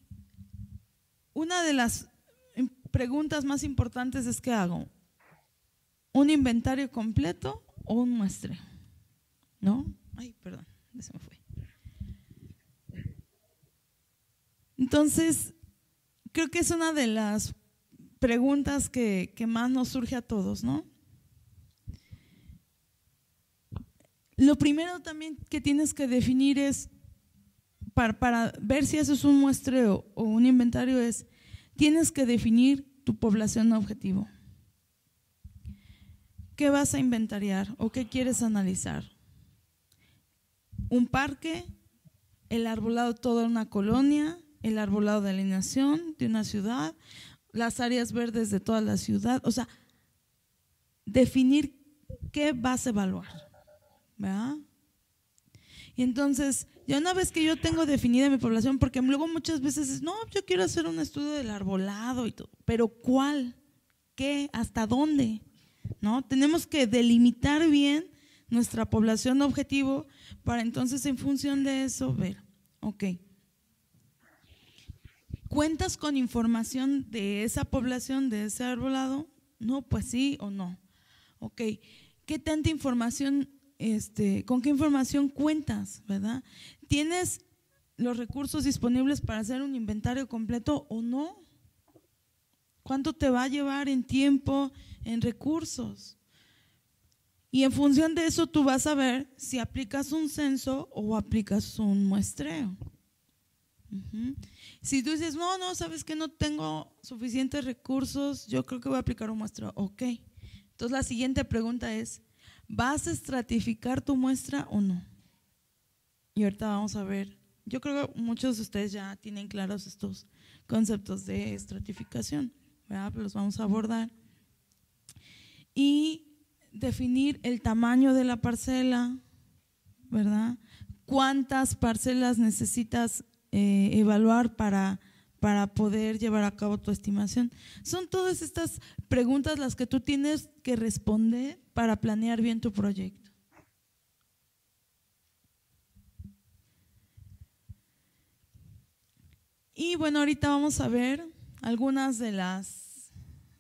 una de las preguntas más importantes es ¿qué hago? ¿Un inventario completo o un muestreo? ¿No? Ay, perdón, se me fue. Entonces, creo que es una de las preguntas que más nos surge a todos, ¿no? Lo primero también que tienes que definir es, para ver si eso es un muestreo o un inventario, es, tienes que definir tu población objetivo. ¿Qué vas a inventariar o qué quieres analizar? ¿Un parque? ¿El arbolado de toda una colonia? ¿El arbolado de alineación de una ciudad? ¿Las áreas verdes de toda la ciudad? O sea, definir qué vas a evaluar, ¿verdad? Y entonces, ya una vez que yo tengo definida mi población, porque luego muchas veces es, no, yo quiero hacer un estudio del arbolado y todo, pero ¿cuál? ¿Qué? ¿Hasta dónde? ¿No? Tenemos que delimitar bien nuestra población objetivo para entonces en función de eso ver, ok, ¿cuentas con información de esa población, de ese arbolado? No, pues sí o no. Ok, ¿qué tanta información, con qué información cuentas, verdad? ¿Tienes los recursos disponibles para hacer un inventario completo o no? ¿Cuánto te va a llevar en tiempo, en recursos? Y en función de eso tú vas a ver si aplicas un censo o aplicas un muestreo. Ujú. Si tú dices, no, sabes que no tengo suficientes recursos, yo creo que voy a aplicar un muestreo. Ok. Entonces la siguiente pregunta es, ¿vas a estratificar tu muestra o no? Y ahorita vamos a ver, yo creo que muchos de ustedes ya tienen claros estos conceptos de estratificación, ¿verdad? Pero los vamos a abordar. Y definir el tamaño de la parcela, ¿verdad? ¿Cuántas parcelas necesitas evaluar para poder llevar a cabo tu estimación? Son todas estas preguntas las que tú tienes que responder para planear bien tu proyecto. Y bueno, ahorita vamos a ver algunas de las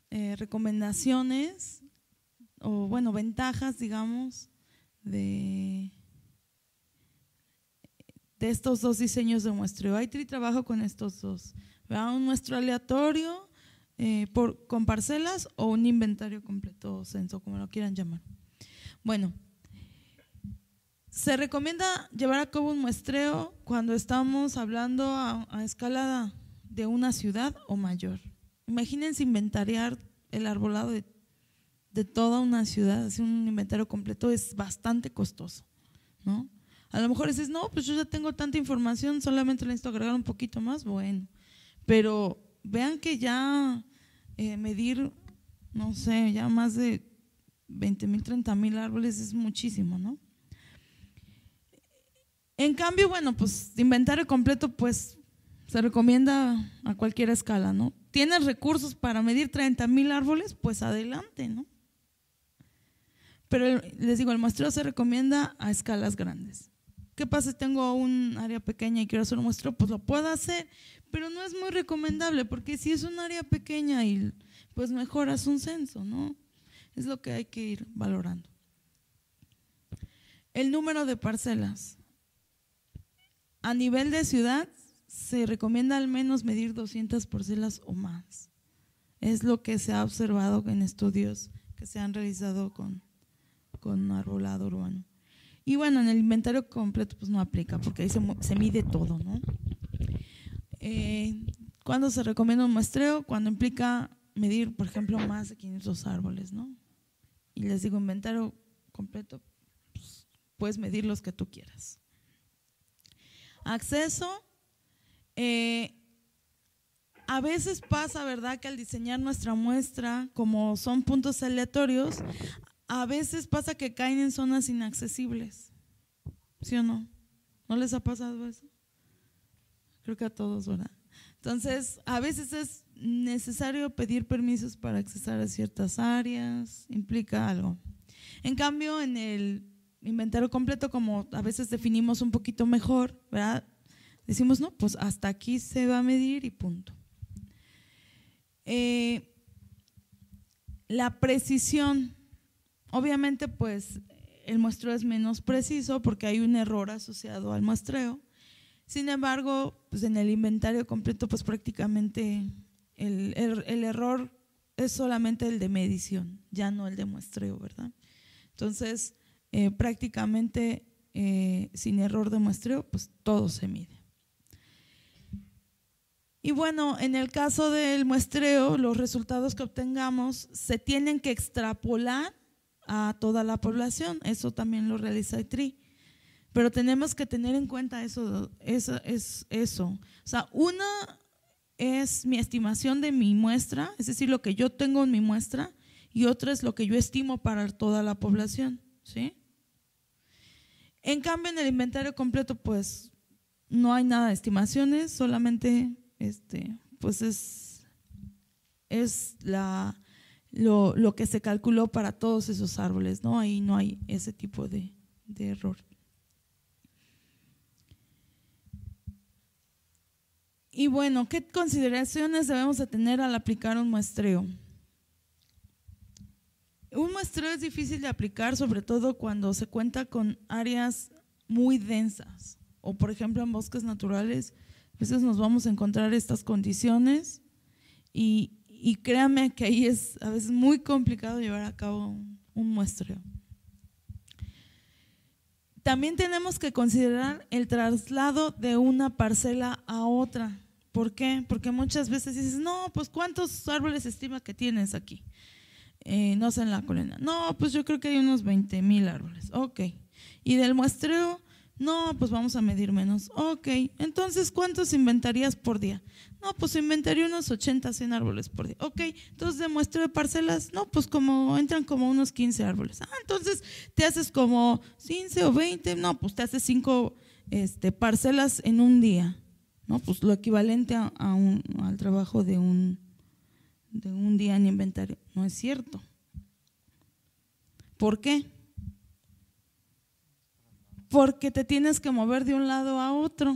recomendaciones o bueno, ventajas, digamos, de estos dos diseños de muestreo. iTree trabaja con estos dos, ¿verdad? Un muestreo aleatorio con parcelas o un inventario completo o censo, como lo quieran llamar. Bueno, se recomienda llevar a cabo un muestreo cuando estamos hablando a escala de una ciudad o mayor. Imagínense inventariar el arbolado de toda una ciudad, hacer un inventario completo es bastante costoso, ¿no? A lo mejor dices, no, pues yo ya tengo tanta información, solamente necesito agregar un poquito más, bueno, pero vean que ya medir, no sé, ya más de 20,000, 30,000 árboles es muchísimo, ¿no? En cambio, bueno, pues inventario completo pues se recomienda a cualquier escala, ¿no? ¿Tienes recursos para medir 30,000 árboles? Pues adelante, ¿no? Pero les digo, el muestreo se recomienda a escalas grandes. ¿Qué pasa si tengo un área pequeña y quiero hacer un muestreo? Pues lo puedo hacer, pero no es muy recomendable porque si es un área pequeña y pues mejoras un censo, ¿no? Es lo que hay que ir valorando. El número de parcelas. A nivel de ciudad se recomienda al menos medir 200 parcelas o más. Es lo que se ha observado en estudios que se han realizado con arbolado urbano. Y bueno, en el inventario completo pues no aplica porque ahí se mide todo, ¿no? ¿Cuándo se recomienda un muestreo? Cuando implica medir, por ejemplo, más de 500 árboles, ¿no? Y les digo, inventario completo, pues, puedes medir los que tú quieras. Acceso. A veces pasa, ¿verdad?, que al diseñar nuestra muestra, como son puntos aleatorios, a veces pasa que caen en zonas inaccesibles. ¿Sí o no? ¿No les ha pasado eso? Creo que a todos, ¿verdad? Entonces, a veces es necesario pedir permisos para accesar a ciertas áreas, implica algo. En cambio, en el inventario completo, como a veces definimos un poquito mejor, ¿verdad? Decimos, no, pues hasta aquí se va a medir y punto. La precisión, obviamente pues el muestreo es menos preciso porque hay un error asociado al muestreo. Sin embargo, pues en el inventario completo pues prácticamente el error es solamente el de medición, ya no el de muestreo, ¿verdad? Entonces prácticamente sin error de muestreo pues todo se mide. Y bueno, en el caso del muestreo, los resultados que obtengamos se tienen que extrapolar a toda la población. Eso también lo realiza iTree. Pero tenemos que tener en cuenta eso. O sea, una es mi estimación de mi muestra, es decir, lo que yo tengo en mi muestra, y otra es lo que yo estimo para toda la población, ¿sí? En cambio, en el inventario completo, pues no hay nada de estimaciones, solamente pues es lo que se calculó para todos esos árboles, ¿no? Ahí no hay ese tipo de error. Y bueno, ¿qué consideraciones debemos de tener al aplicar un muestreo? Un muestreo es difícil de aplicar, sobre todo cuando se cuenta con áreas muy densas o por ejemplo en bosques naturales. A veces nos vamos a encontrar estas condiciones y créanme que ahí es a veces muy complicado llevar a cabo un muestreo. También tenemos que considerar el traslado de una parcela a otra. ¿Por qué? Porque muchas veces dices, no, pues ¿cuántos árboles estima que tienes aquí? No sé, en la colina. No, pues yo creo que hay unos 20,000 árboles. Ok. Y del muestreo, no, pues vamos a medir menos. Ok. Entonces, ¿cuántos inventarías por día? No, pues inventaría unos 80, 100 árboles por día. Ok. Entonces, de muestreo de parcelas, no, pues entran como unos 15 árboles. Entonces te haces como 15 o 20. No, pues te haces 5 parcelas en un día. No, pues lo equivalente al trabajo de un día en inventario. No es cierto. ¿Por qué? Porque te tienes que mover de un lado a otro.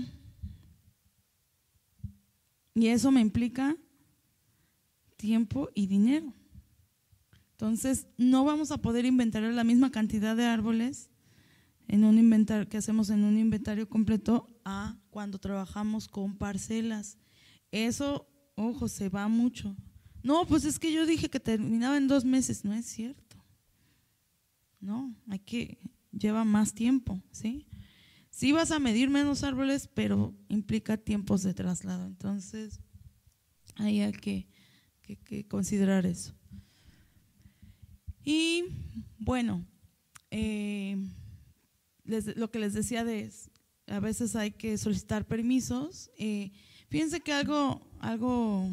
Y eso me implica tiempo y dinero. Entonces, no vamos a poder inventariar la misma cantidad de árboles en un inventario que hacemos en un inventario completo a cuando trabajamos con parcelas. Eso, ojo, se va mucho. No, pues es que yo dije que terminaba en 2 meses. No es cierto. No, lleva más tiempo, ¿sí? Sí vas a medir menos árboles, pero implica tiempos de traslado. Entonces, ahí hay que considerar eso. Y bueno, lo que les decía a veces hay que solicitar permisos. Fíjense que algo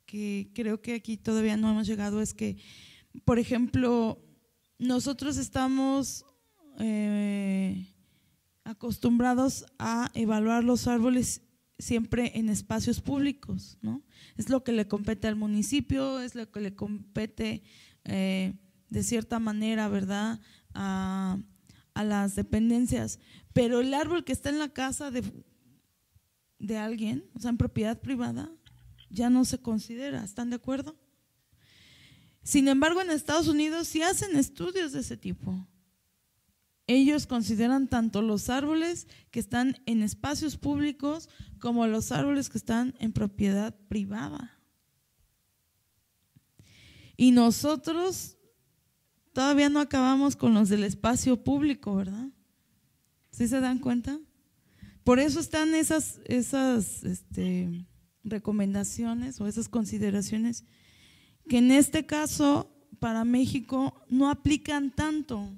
que creo que aquí todavía no hemos llegado es que, por ejemplo, nosotros estamos acostumbrados a evaluar los árboles siempre en espacios públicos, ¿no? Es lo que le compete al municipio, es lo que le compete de cierta manera, ¿verdad?, a las dependencias. Pero el árbol que está en la casa de alguien, o sea, en propiedad privada, ya no se considera. ¿Están de acuerdo? Sin embargo, en Estados Unidos sí hacen estudios de ese tipo. Ellos consideran tanto los árboles que están en espacios públicos como los árboles que están en propiedad privada. Y nosotros todavía no acabamos con los del espacio público, ¿verdad? ¿Sí se dan cuenta? Por eso están esas recomendaciones o esas consideraciones que en este caso para México no aplican tanto.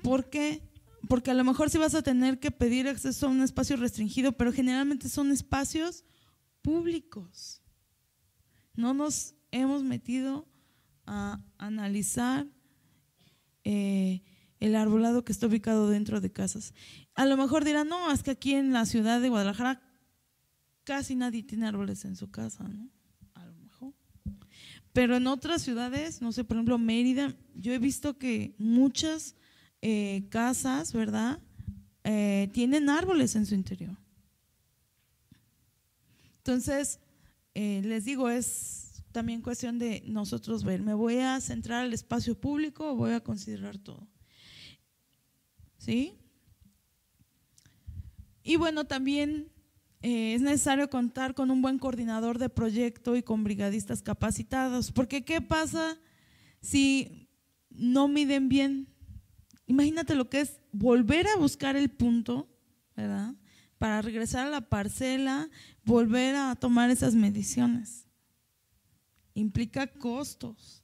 ¿Por qué? Porque a lo mejor sí vas a tener que pedir acceso a un espacio restringido, pero generalmente son espacios públicos. No nos hemos metido a analizar el arbolado que está ubicado dentro de casas. A lo mejor dirán, no, es que aquí en la ciudad de Guadalajara casi nadie tiene árboles en su casa, ¿no? A lo mejor. Pero en otras ciudades, no sé, por ejemplo Mérida, yo he visto que muchas casas, ¿verdad?, tienen árboles en su interior. Entonces, les digo, es también cuestión de nosotros ver, ¿me voy a centrar al espacio público o voy a considerar todo? ¿Sí? Y bueno, también es necesario contar con un buen coordinador de proyecto y con brigadistas capacitados, porque ¿qué pasa si no miden bien? Imagínate lo que es volver a buscar el punto, ¿verdad?, para regresar a la parcela, volver a tomar esas mediciones. Implica costos,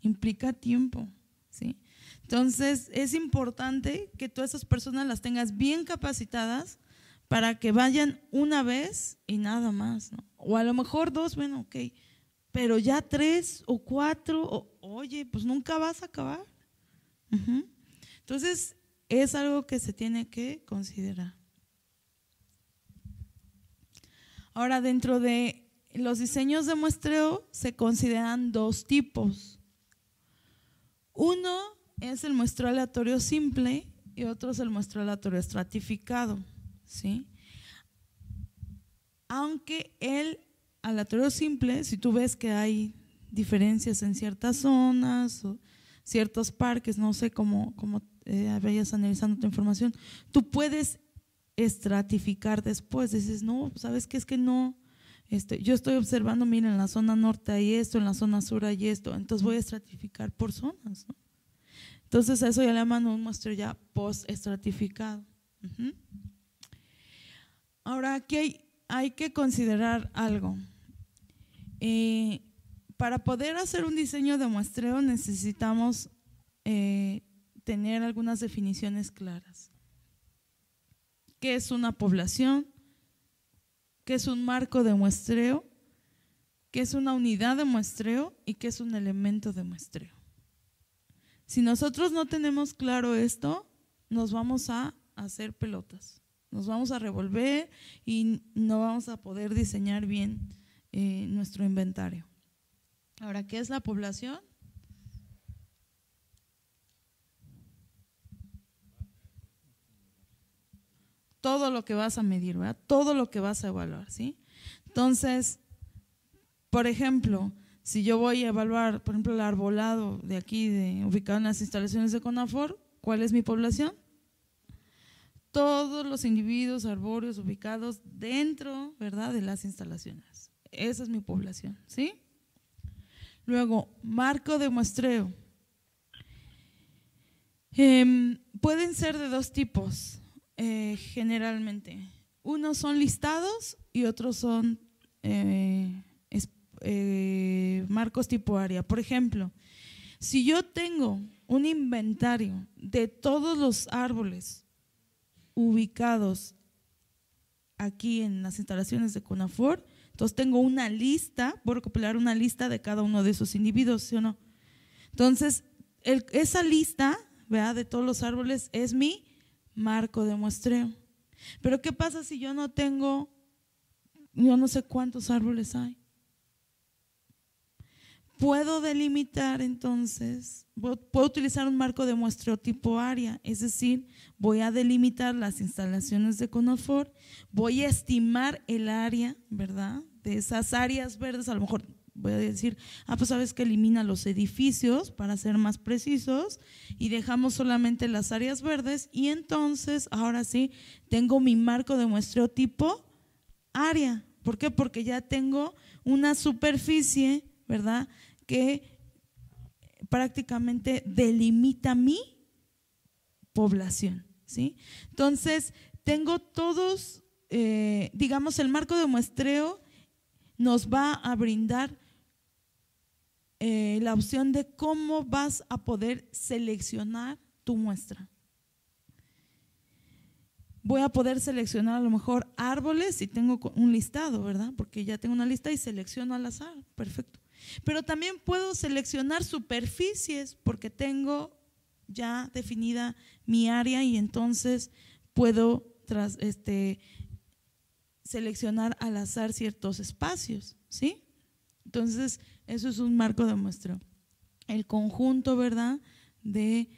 implica tiempo, ¿sí? Entonces es importante que todas esas personas las tengas bien capacitadas para que vayan una vez y nada más, ¿no? O a lo mejor 2, bueno, ok, pero ya 3 o 4, oye, pues nunca vas a acabar. Entonces es algo que se tiene que considerar. Ahora, dentro de los diseños de muestreo se consideran 2 tipos. Uno es el muestreo aleatorio simple y otro es el muestreo aleatorio estratificado, ¿sí? Aunque el aleatorio simple, si tú ves que hay diferencias en ciertas zonas o ciertos parques, no sé cómo vayas analizando tu información, tú puedes estratificar después. Dices, no, ¿sabes qué? Es que no, yo estoy observando, mira, en la zona norte hay esto, en la zona sur hay esto, entonces voy a estratificar por zonas, ¿no? Entonces a eso ya le llaman un muestreo ya post-estratificado. Ahora aquí hay que considerar algo. Para poder hacer un diseño de muestreo necesitamos tener algunas definiciones claras. ¿Qué es una población? ¿Qué es un marco de muestreo? ¿Qué es una unidad de muestreo? ¿Y qué es un elemento de muestreo? Si nosotros no tenemos claro esto, nos vamos a hacer pelotas, nos vamos a revolver y no vamos a poder diseñar bien nuestro inventario. Ahora, ¿qué es la población? Todo lo que vas a medir, ¿verdad? Todo lo que vas a evaluar, ¿sí? Entonces, por ejemplo, si yo voy a evaluar, por ejemplo, el arbolado de aquí, ubicado en las instalaciones de CONAFOR, ¿cuál es mi población? Todos los individuos arbóreos ubicados dentro, ¿verdad?, de las instalaciones. Esa es mi población, ¿sí? Luego, marco de muestreo. Pueden ser de dos tipos, generalmente. Unos son listados y otros son marcos tipo área. Por ejemplo, si yo tengo un inventario de todos los árboles ubicados aquí en las instalaciones de CONAFOR, entonces tengo una lista, voy a recopilar una lista de cada uno de esos individuos, ¿sí o no? Entonces, esa lista, ¿verdad?, de todos los árboles es mi marco de muestreo. Pero ¿qué pasa si yo no tengo, yo no sé cuántos árboles hay? Puedo delimitar entonces, puedo utilizar un marco de muestreo tipo área, es decir, voy a delimitar las instalaciones de CONAFOR, voy a estimar el área, ¿verdad?, de esas áreas verdes. A lo mejor voy a decir, pues sabes que elimina los edificios para ser más precisos y dejamos solamente las áreas verdes, y entonces ahora sí tengo mi marco de muestreo tipo área. ¿Por qué? Porque ya tengo una superficie, ¿verdad?, que prácticamente delimita mi población, ¿sí? Entonces, tengo todos, digamos, el marco de muestreo nos va a brindar la opción de cómo vas a poder seleccionar tu muestra. Voy a poder seleccionar a lo mejor árboles si tengo un listado, ¿verdad? Porque ya tengo una lista y selecciono al azar, perfecto. Pero también puedo seleccionar superficies porque tengo ya definida mi área y entonces puedo seleccionar al azar ciertos espacios, ¿sí? Entonces, eso es un marco de muestreo. El conjunto, ¿verdad?, de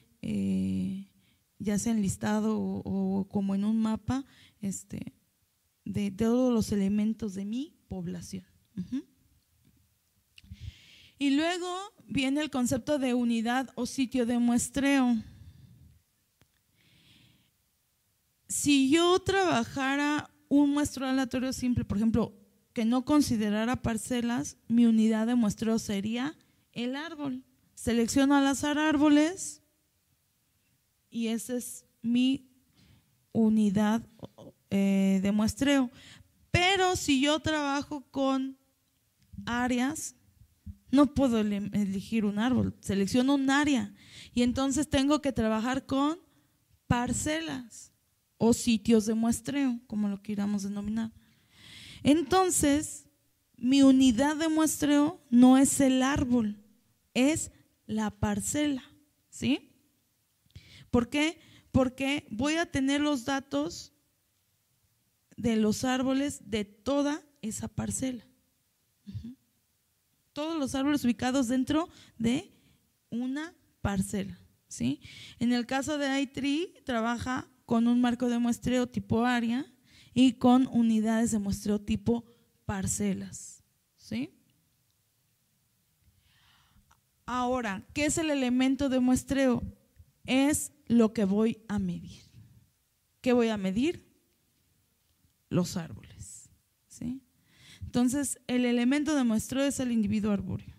ya sea en listado o como en un mapa, de todos los elementos de mi población. Y luego viene el concepto de unidad o sitio de muestreo. Si yo trabajara un muestreo aleatorio simple, por ejemplo, que no considerara parcelas, mi unidad de muestreo sería el árbol. Selecciono al azar árboles y esa es mi unidad de muestreo. Pero si yo trabajo con áreas, no puedo elegir un árbol, selecciono un área y entonces tengo que trabajar con parcelas o sitios de muestreo, como lo queramos denominar. Entonces, mi unidad de muestreo no es el árbol, es la parcela, ¿sí? ¿Por qué? Porque voy a tener los datos de los árboles de toda esa parcela. Todos los árboles ubicados dentro de una parcela, ¿sí? En el caso de iTree, trabaja con un marco de muestreo tipo área y con unidades de muestreo tipo parcelas, ¿sí? Ahora, ¿qué es el elemento de muestreo? Es lo que voy a medir. ¿Qué voy a medir? Los árboles, ¿sí? Entonces, el elemento de muestreo es el individuo arbóreo.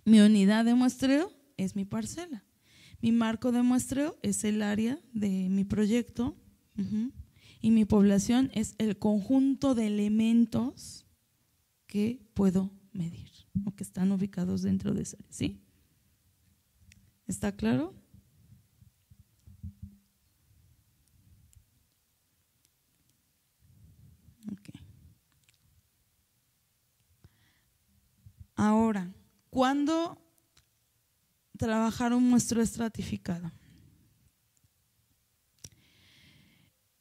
Mi unidad de muestreo es mi parcela. Mi marco de muestreo es el área de mi proyecto, y mi población es el conjunto de elementos que puedo medir o que están ubicados dentro de esa área. ¿Sí? ¿Está claro? Okay. Ahora, ¿cuándo trabajar un muestreo estratificado?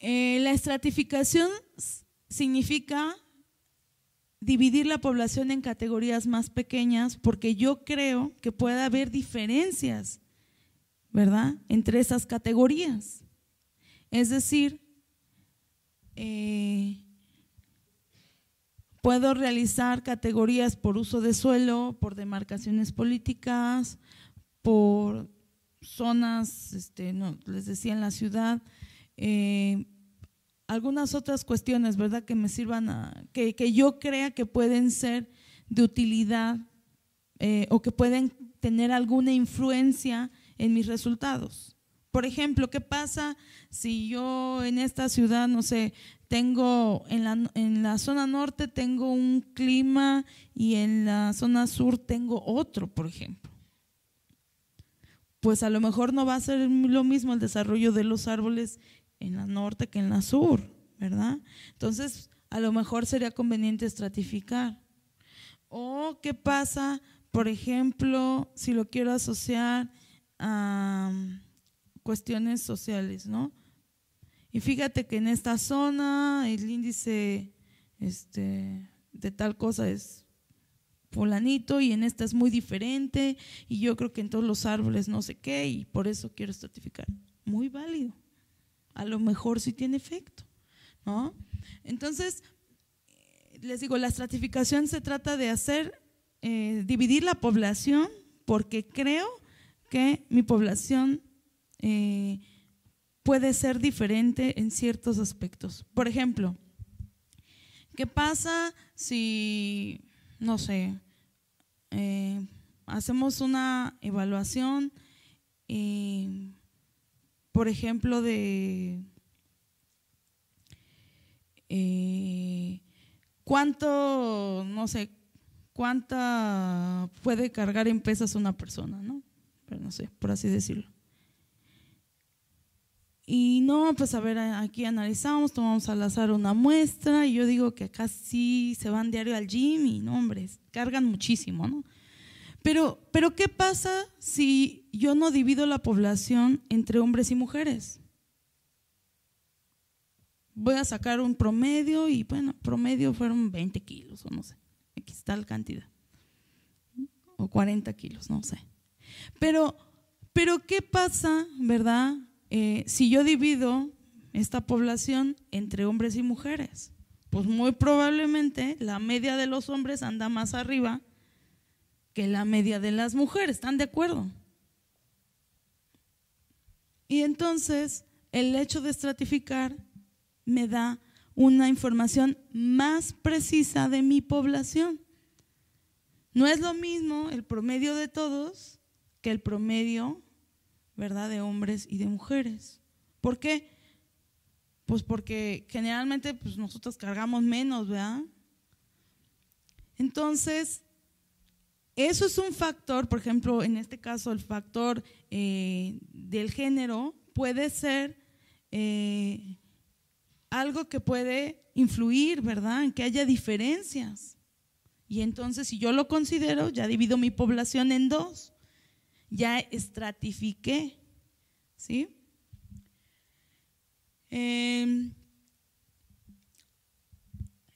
La estratificación significa dividir la población en categorías más pequeñas, porque yo creo que puede haber diferencias, ¿verdad?, entre esas categorías. Es decir, puedo realizar categorías por uso de suelo, por demarcaciones políticas, por zonas, no, les decía, en la ciudad, algunas otras cuestiones, ¿verdad?, que me sirvan que yo crea que pueden ser de utilidad o que pueden tener alguna influencia en mis resultados. Por ejemplo, ¿qué pasa si yo en esta ciudad, no sé, tengo en la zona norte tengo un clima y en la zona sur tengo otro, por ejemplo? Pues a lo mejor no va a ser lo mismo el desarrollo de los árboles en la norte que en la sur, ¿verdad? Entonces, a lo mejor sería conveniente estratificar. ¿O qué pasa, por ejemplo, si lo quiero asociar a cuestiones sociales, ¿no? Y fíjate que en esta zona el índice de tal cosa es fulanito y en esta es muy diferente y yo creo que en todos los árboles no sé qué y por eso quiero estratificar. Muy válido. A lo mejor sí tiene efecto, ¿no? Entonces, les digo, la estratificación se trata de dividir la población, porque creo que mi población puede ser diferente en ciertos aspectos. Por ejemplo, ¿qué pasa si, no sé, hacemos una evaluación, por ejemplo, de cuánto, no sé, cuánta puede cargar en pesas una persona, ¿no? Pero no sé, por así decirlo. Y no, pues a ver, aquí analizamos, tomamos al azar una muestra y yo digo que acá sí se van diario al gym y no, hombre, cargan muchísimo, ¿no? Pero ¿qué pasa si yo no divido la población entre hombres y mujeres? Voy a sacar un promedio y bueno, promedio fueron 20 kilos o no sé, aquí está la cantidad, o 40 kilos, no sé. Pero ¿qué pasa, verdad? Si yo divido esta población entre hombres y mujeres, pues muy probablemente la media de los hombres anda más arriba que la media de las mujeres, ¿están de acuerdo? Y entonces el hecho de estratificar me da una información más precisa de mi población. No es lo mismo el promedio de todos que el promedio, ¿verdad?, de hombres y de mujeres. ¿Por qué? Pues porque generalmente pues nosotros cargamos menos, ¿verdad? Entonces, eso es un factor, por ejemplo, en este caso el factor del género puede ser algo que puede influir, ¿verdad?, en que haya diferencias. Y entonces, si yo lo considero, ya divido mi población en dos, ya estratifiqué, ¿sí?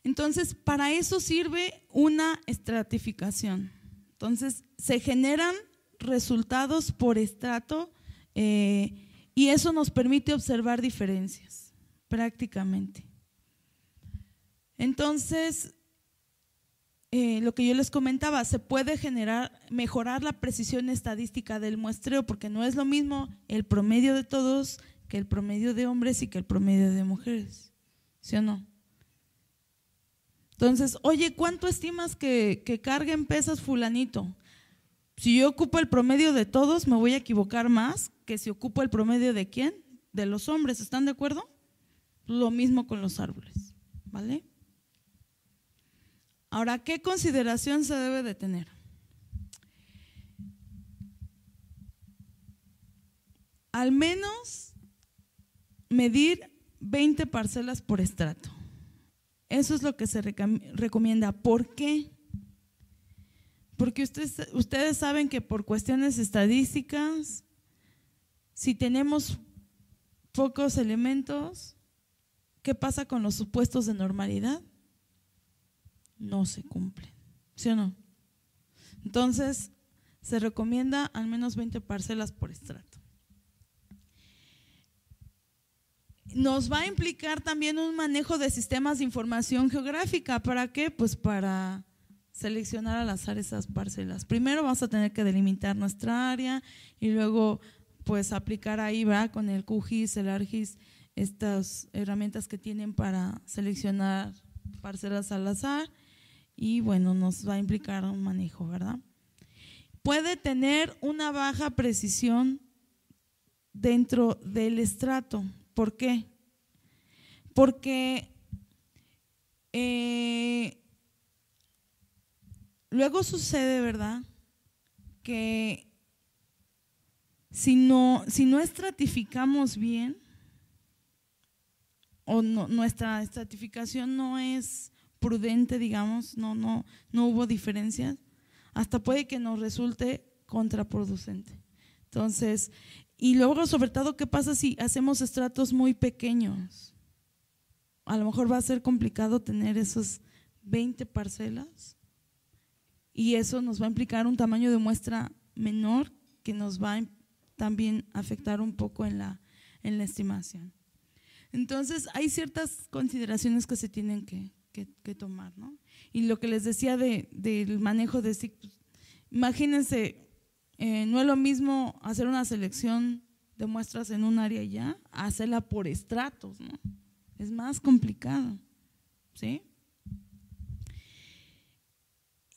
Entonces, para eso sirve una estratificación. Entonces, se generan resultados por estrato y eso nos permite observar diferencias, prácticamente. Entonces, lo que yo les comentaba, se puede mejorar la precisión estadística del muestreo, porque no es lo mismo el promedio de todos que el promedio de hombres y que el promedio de mujeres, ¿sí o no? Entonces, oye, ¿cuánto estimas que carguen pesas fulanito? Si yo ocupo el promedio de todos, me voy a equivocar más que si ocupo el promedio de ¿quién? De los hombres, ¿están de acuerdo? Lo mismo con los árboles, ¿vale? Ahora, ¿qué consideración se debe de tener? Al menos medir 20 parcelas por estrato. Eso es lo que se recomienda. ¿Por qué? Porque ustedes saben que por cuestiones estadísticas, si tenemos pocos elementos, ¿qué pasa con los supuestos de normalidad? No se cumplen, ¿sí o no? Entonces, se recomienda al menos 20 parcelas por estrato. Nos va a implicar también un manejo de sistemas de información geográfica. ¿Para qué? Pues para seleccionar al azar esas parcelas. Primero vamos a tener que delimitar nuestra área y luego pues aplicar ahí, ¿verdad? Con el QGIS, el ARGIS, estas herramientas que tienen para seleccionar parcelas al azar y bueno, nos va a implicar un manejo, ¿verdad? Puede tener una baja precisión dentro del estrato. ¿Por qué? Porque luego sucede, ¿verdad?, que si no estratificamos bien o no, nuestra estratificación no es prudente, digamos, no hubo diferencias, hasta puede que nos resulte contraproducente. Entonces, y luego sobre todo, ¿qué pasa si hacemos estratos muy pequeños? A lo mejor va a ser complicado tener esos 20 parcelas y eso nos va a implicar un tamaño de muestra menor que nos va a también afectar un poco en la estimación. Entonces hay ciertas consideraciones que se tienen que tomar, ¿no? Y lo que les decía del manejo de ciclos, imagínense, no es lo mismo hacer una selección de muestras en un área ya, hacerla por estratos, ¿no? Es más complicado, ¿sí?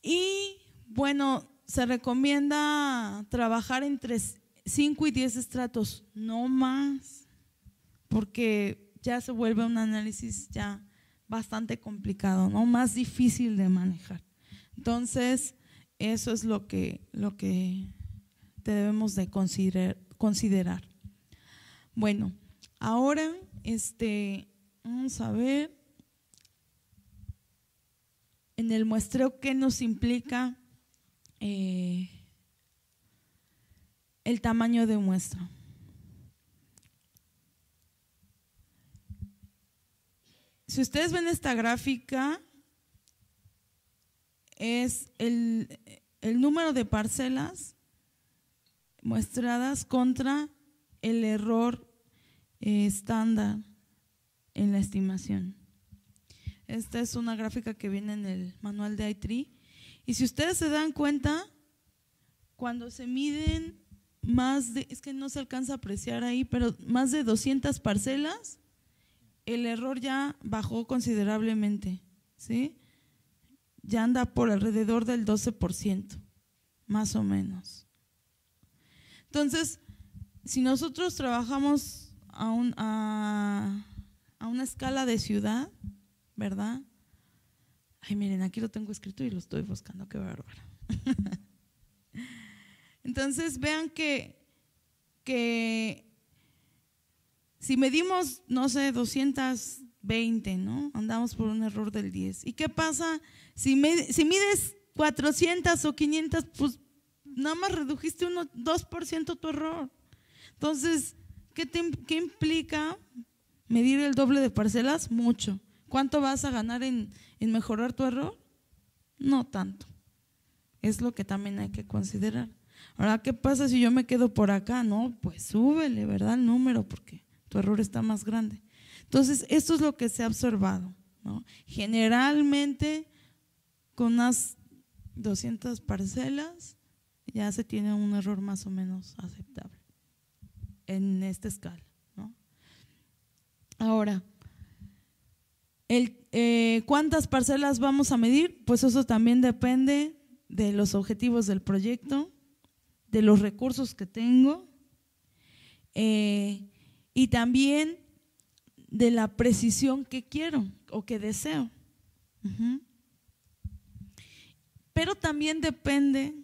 Y bueno, se recomienda trabajar entre 5 y 10 estratos, no más, porque ya se vuelve un análisis ya bastante complicado, ¿no? Más difícil de manejar. Entonces, eso es lo que debemos de considerar. Bueno, ahora vamos a ver en el muestreo qué nos implica el tamaño de muestra. Si ustedes ven esta gráfica, es el número de parcelas muestradas contra el error estándar en la estimación. Esta es una gráfica que viene en el manual de i3 y si ustedes se dan cuenta, cuando se miden más de, es que no se alcanza a apreciar ahí, pero más de 200 parcelas, el error ya bajó considerablemente, ¿sí? Ya anda por alrededor del 12%, más o menos. Entonces, si nosotros trabajamos a una escala de ciudad, ¿verdad? Ay, miren, aquí lo tengo escrito y lo estoy buscando, qué bárbaro. Entonces, vean que si medimos, no sé, 220, ¿no? Andamos por un error del 10. ¿Y qué pasa? Si mides 400 o 500, pues nada más redujiste 2% tu error. Entonces, ¿qué implica medir el doble de parcelas? Mucho. ¿Cuánto vas a ganar en mejorar tu error? No tanto. Es lo que también hay que considerar. Ahora, ¿qué pasa si yo me quedo por acá? No, pues súbele, ¿verdad? El número, porque tu error está más grande. Entonces, esto es lo que se ha observado, ¿no? Generalmente, con unas 200 parcelas, ya se tiene un error más o menos aceptable en esta escala, ¿no? Ahora, ¿cuántas parcelas vamos a medir? Pues eso también depende de los objetivos del proyecto, de los recursos que tengo y también de la precisión que quiero o que deseo. Pero también depende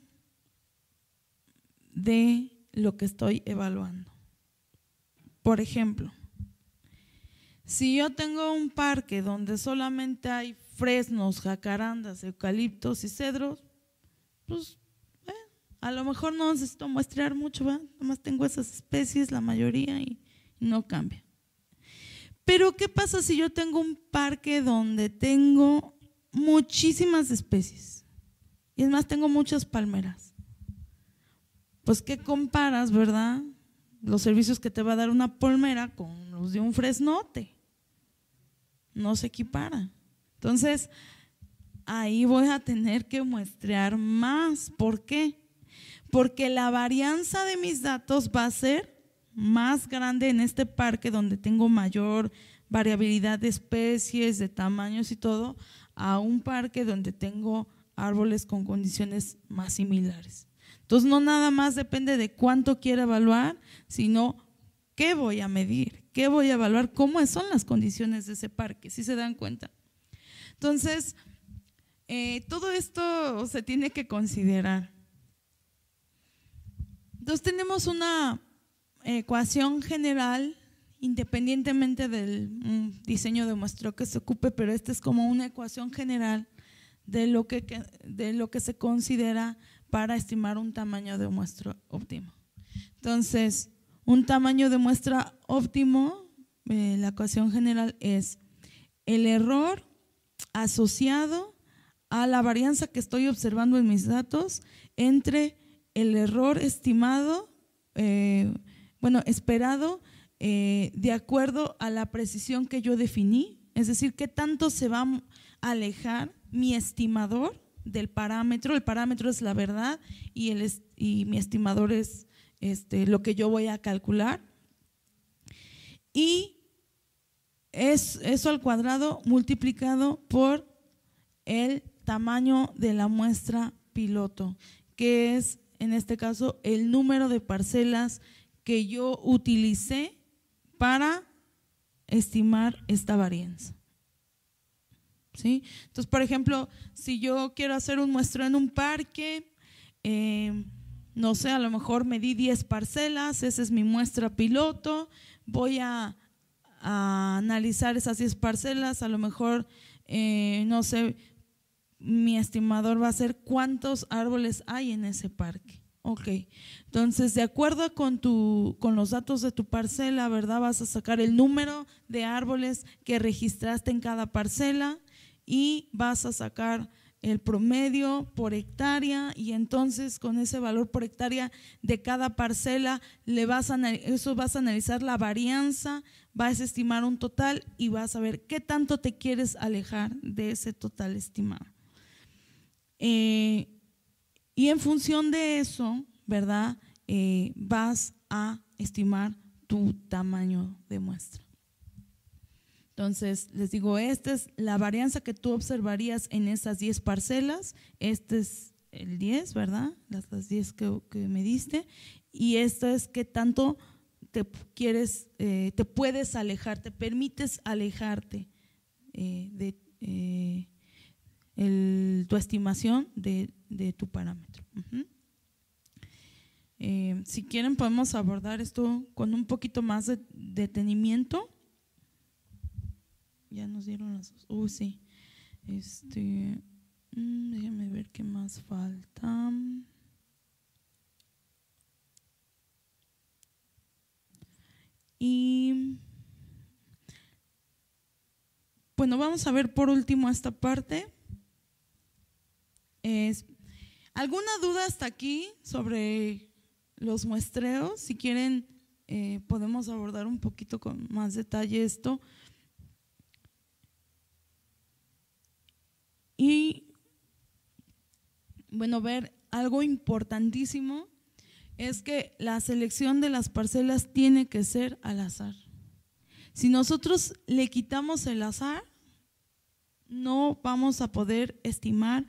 de lo que estoy evaluando. Por ejemplo, si yo tengo un parque donde solamente hay fresnos, jacarandas, eucaliptos y cedros, pues a lo mejor no necesito muestrear mucho, ¿verdad? Nomás tengo esas especies, la mayoría, y no cambia. Pero ¿qué pasa si yo tengo un parque donde tengo muchísimas especies? Y es más, tengo muchas palmeras. Pues ¿qué comparas, verdad? Los servicios que te va a dar una palmera con los de un fresnote. No se equipara. Entonces, ahí voy a tener que muestrear más. ¿Por qué? Porque la varianza de mis datos va a ser más grande en este parque donde tengo mayor variabilidad de especies, de tamaños y todo, a un parque donde tengo árboles con condiciones más similares. Entonces no nada más depende de cuánto quiero evaluar, sino qué voy a medir, qué voy a evaluar, cómo son las condiciones de ese parque, ¿sí se dan cuenta? Entonces, todo esto se tiene que considerar. Entonces tenemos una ecuación general, independientemente del diseño de muestreo que se ocupe, pero esta es como una ecuación general de lo que se considera para estimar un tamaño de muestra óptimo. Entonces, un tamaño de muestra óptimo, la ecuación general es el error asociado a la varianza que estoy observando en mis datos entre el error estimado, esperado, de acuerdo a la precisión que yo definí, es decir, qué tanto se va a alejar mi estimador del parámetro. El parámetro es la verdad y mi estimador es lo que yo voy a calcular, y es eso al cuadrado multiplicado por el tamaño de la muestra piloto, que es en este caso el número de parcelas que yo utilicé para estimar esta varianza. ¿Sí? Entonces, por ejemplo, si yo quiero hacer un muestreo en un parque, no sé, a lo mejor medí 10 parcelas, esa es mi muestra piloto, voy a analizar esas 10 parcelas, a lo mejor, no sé, mi estimador va a ser cuántos árboles hay en ese parque. Ok, entonces de acuerdo con los datos de tu parcela, ¿verdad? Vas a sacar el número de árboles que registraste en cada parcela y vas a sacar el promedio por hectárea, y entonces con ese valor por hectárea de cada parcela vas a analizar la varianza, vas a estimar un total y vas a ver qué tanto te quieres alejar de ese total estimado. Y en función de eso, ¿verdad? Vas a estimar tu tamaño de muestra. Entonces, les digo, esta es la varianza que tú observarías en esas 10 parcelas. Este es el 10, ¿verdad? Las 10 que me diste. Y esto es qué tanto te puedes alejar, te permites alejarte de tu estimación de tu parámetro. Si quieren podemos abordar esto con un poquito más de detenimiento. Ya nos dieron las dos. Sí. Déjenme ver qué más falta. Y bueno, vamos a ver por último esta parte. ¿Alguna duda hasta aquí sobre los muestreos? Si quieren, podemos abordar un poquito con más detalle esto. Y bueno, ver algo importantísimo es que la selección de las parcelas tiene que ser al azar. Si nosotros le quitamos el azar, no vamos a poder estimar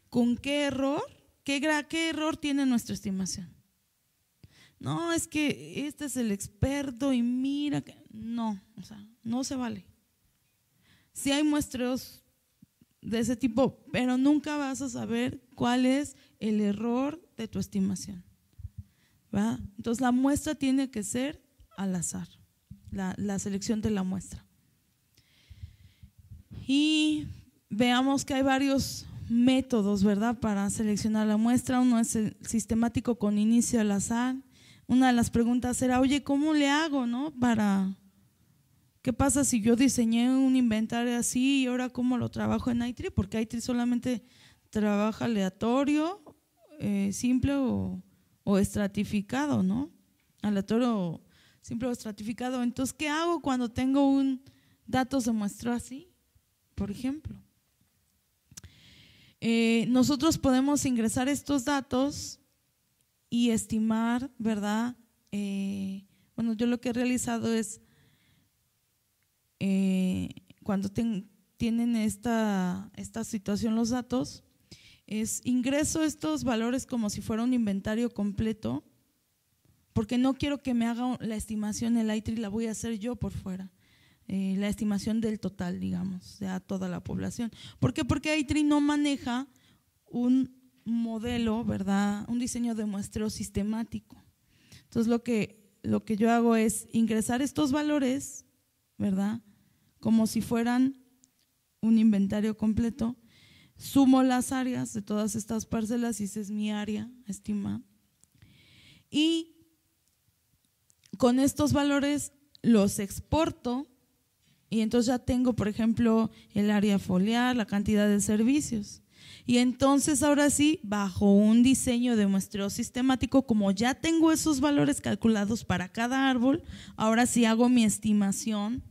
con qué error tiene nuestra estimación. no, es que este es el experto y mira que no, o sea, no se vale. Sí hay muestreos de ese tipo, pero nunca vas a saber cuál es el error de tu estimación, ¿verdad? Entonces la muestra tiene que ser al azar, la selección de la muestra. Y veamos que hay varios métodos, ¿verdad?, para seleccionar la muestra. Uno es el sistemático con inicio al azar. Una de las preguntas era, oye, ¿cómo le hago, no? ¿Qué pasa si yo diseñé un inventario así y ahora cómo lo trabajo en iTree? Porque iTree solamente trabaja aleatorio, simple o estratificado, ¿no? Aleatorio, simple o estratificado. Entonces, ¿qué hago cuando tengo un datos de muestreo así? Por ejemplo, nosotros podemos ingresar estos datos y estimar, ¿verdad? Bueno, yo lo que he realizado es cuando tienen esta situación los datos, es ingreso estos valores como si fuera un inventario completo, porque no quiero que me haga la estimación el iTree, la voy a hacer yo por fuera. La estimación del total, digamos, de toda la población. ¿Por qué? Porque iTree no maneja un modelo, ¿verdad?, un diseño de muestreo sistemático. Entonces lo que yo hago es ingresar estos valores, ¿verdad?, como si fueran un inventario completo, sumo las áreas de todas estas parcelas y esa es mi área estimada. Y con estos valores los exporto. Y entonces ya tengo, por ejemplo, el área foliar, la cantidad de servicios. Y entonces ahora sí, bajo un diseño de muestreo sistemático, como ya tengo esos valores calculados para cada árbol, ahora sí hago mi estimación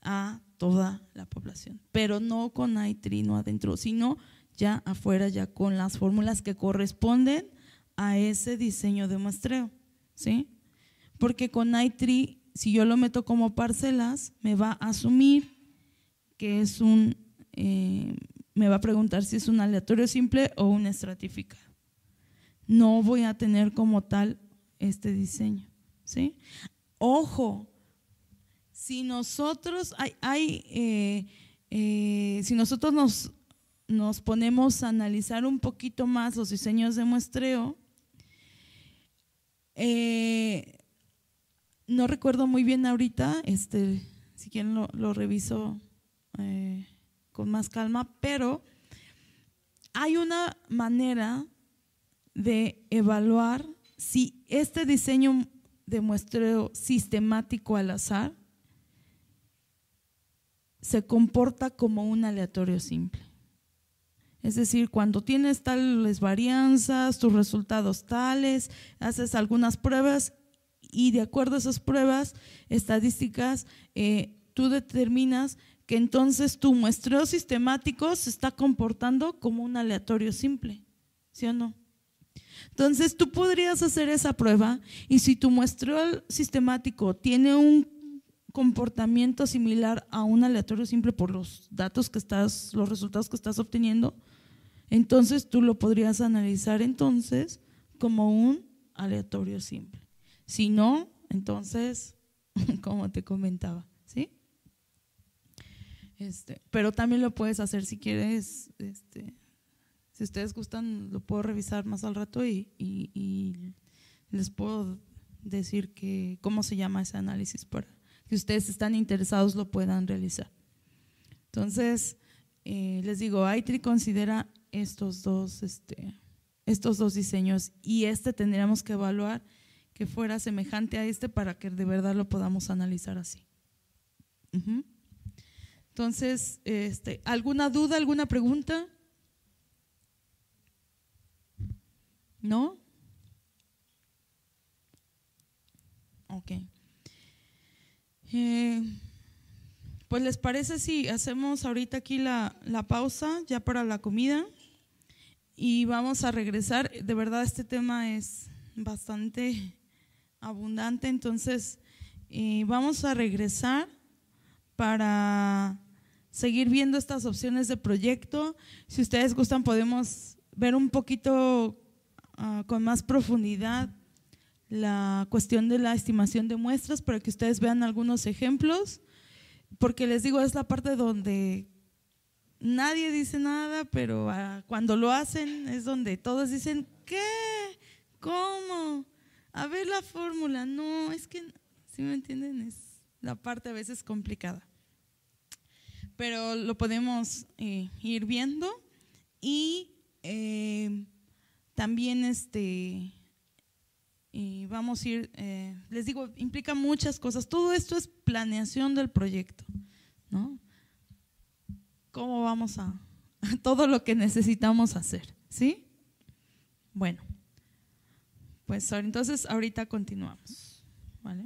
a toda la población. Pero no con iTree, no adentro, sino ya afuera, ya con las fórmulas que corresponden a ese diseño de muestreo, ¿sí? Porque con iTree, si yo lo meto como parcelas, me va a asumir que es me va a preguntar si es un aleatorio simple o un estratificado. No voy a tener como tal este diseño, ¿sí? Ojo, si nosotros si nosotros nos ponemos a analizar un poquito más los diseños de muestreo, no recuerdo muy bien ahorita, si quieren lo reviso con más calma, pero hay una manera de evaluar si este diseño de muestreo sistemático al azar se comporta como un aleatorio simple. Es decir, cuando tienes tales varianzas, tus resultados tales, haces algunas pruebas y de acuerdo a esas pruebas estadísticas, tú determinas que entonces tu muestreo sistemático se está comportando como un aleatorio simple, ¿sí o no? Entonces tú podrías hacer esa prueba y si tu muestreo sistemático tiene un comportamiento similar a un aleatorio simple por los datos los resultados que estás obteniendo, entonces tú lo podrías analizar entonces como un aleatorio simple. Si no, entonces, como te comentaba, ¿sí? Pero también lo puedes hacer si quieres, si ustedes gustan, lo puedo revisar más al rato y les puedo decir cómo se llama ese análisis para que ustedes están interesados lo puedan realizar. Entonces, les digo, iTree considera estos dos diseños y tendríamos que evaluar que fuera semejante a para que de verdad lo podamos analizar así. Entonces, ¿alguna duda, alguna pregunta? ¿No? Ok. Pues les parece si hacemos ahorita aquí la pausa ya para la comida y vamos a regresar. De verdad este tema es bastante abundante, entonces vamos a regresar para seguir viendo estas opciones de proyecto. Si ustedes gustan podemos ver un poquito con más profundidad la cuestión de la estimación de muestras para que ustedes vean algunos ejemplos, porque les digo, es la parte donde nadie dice nada, pero cuando lo hacen es donde todos dicen, ¿qué? ¿Cómo? A ver la fórmula. No, es que, ¿sí me entienden? Es la parte a veces complicada. Pero lo podemos ir viendo y también vamos a ir, les digo, implica muchas cosas. Todo esto es planeación del proyecto, ¿no? ¿Cómo vamos a todo lo que necesitamos hacer? ¿Sí? Bueno, pues entonces ahorita continuamos, ¿vale?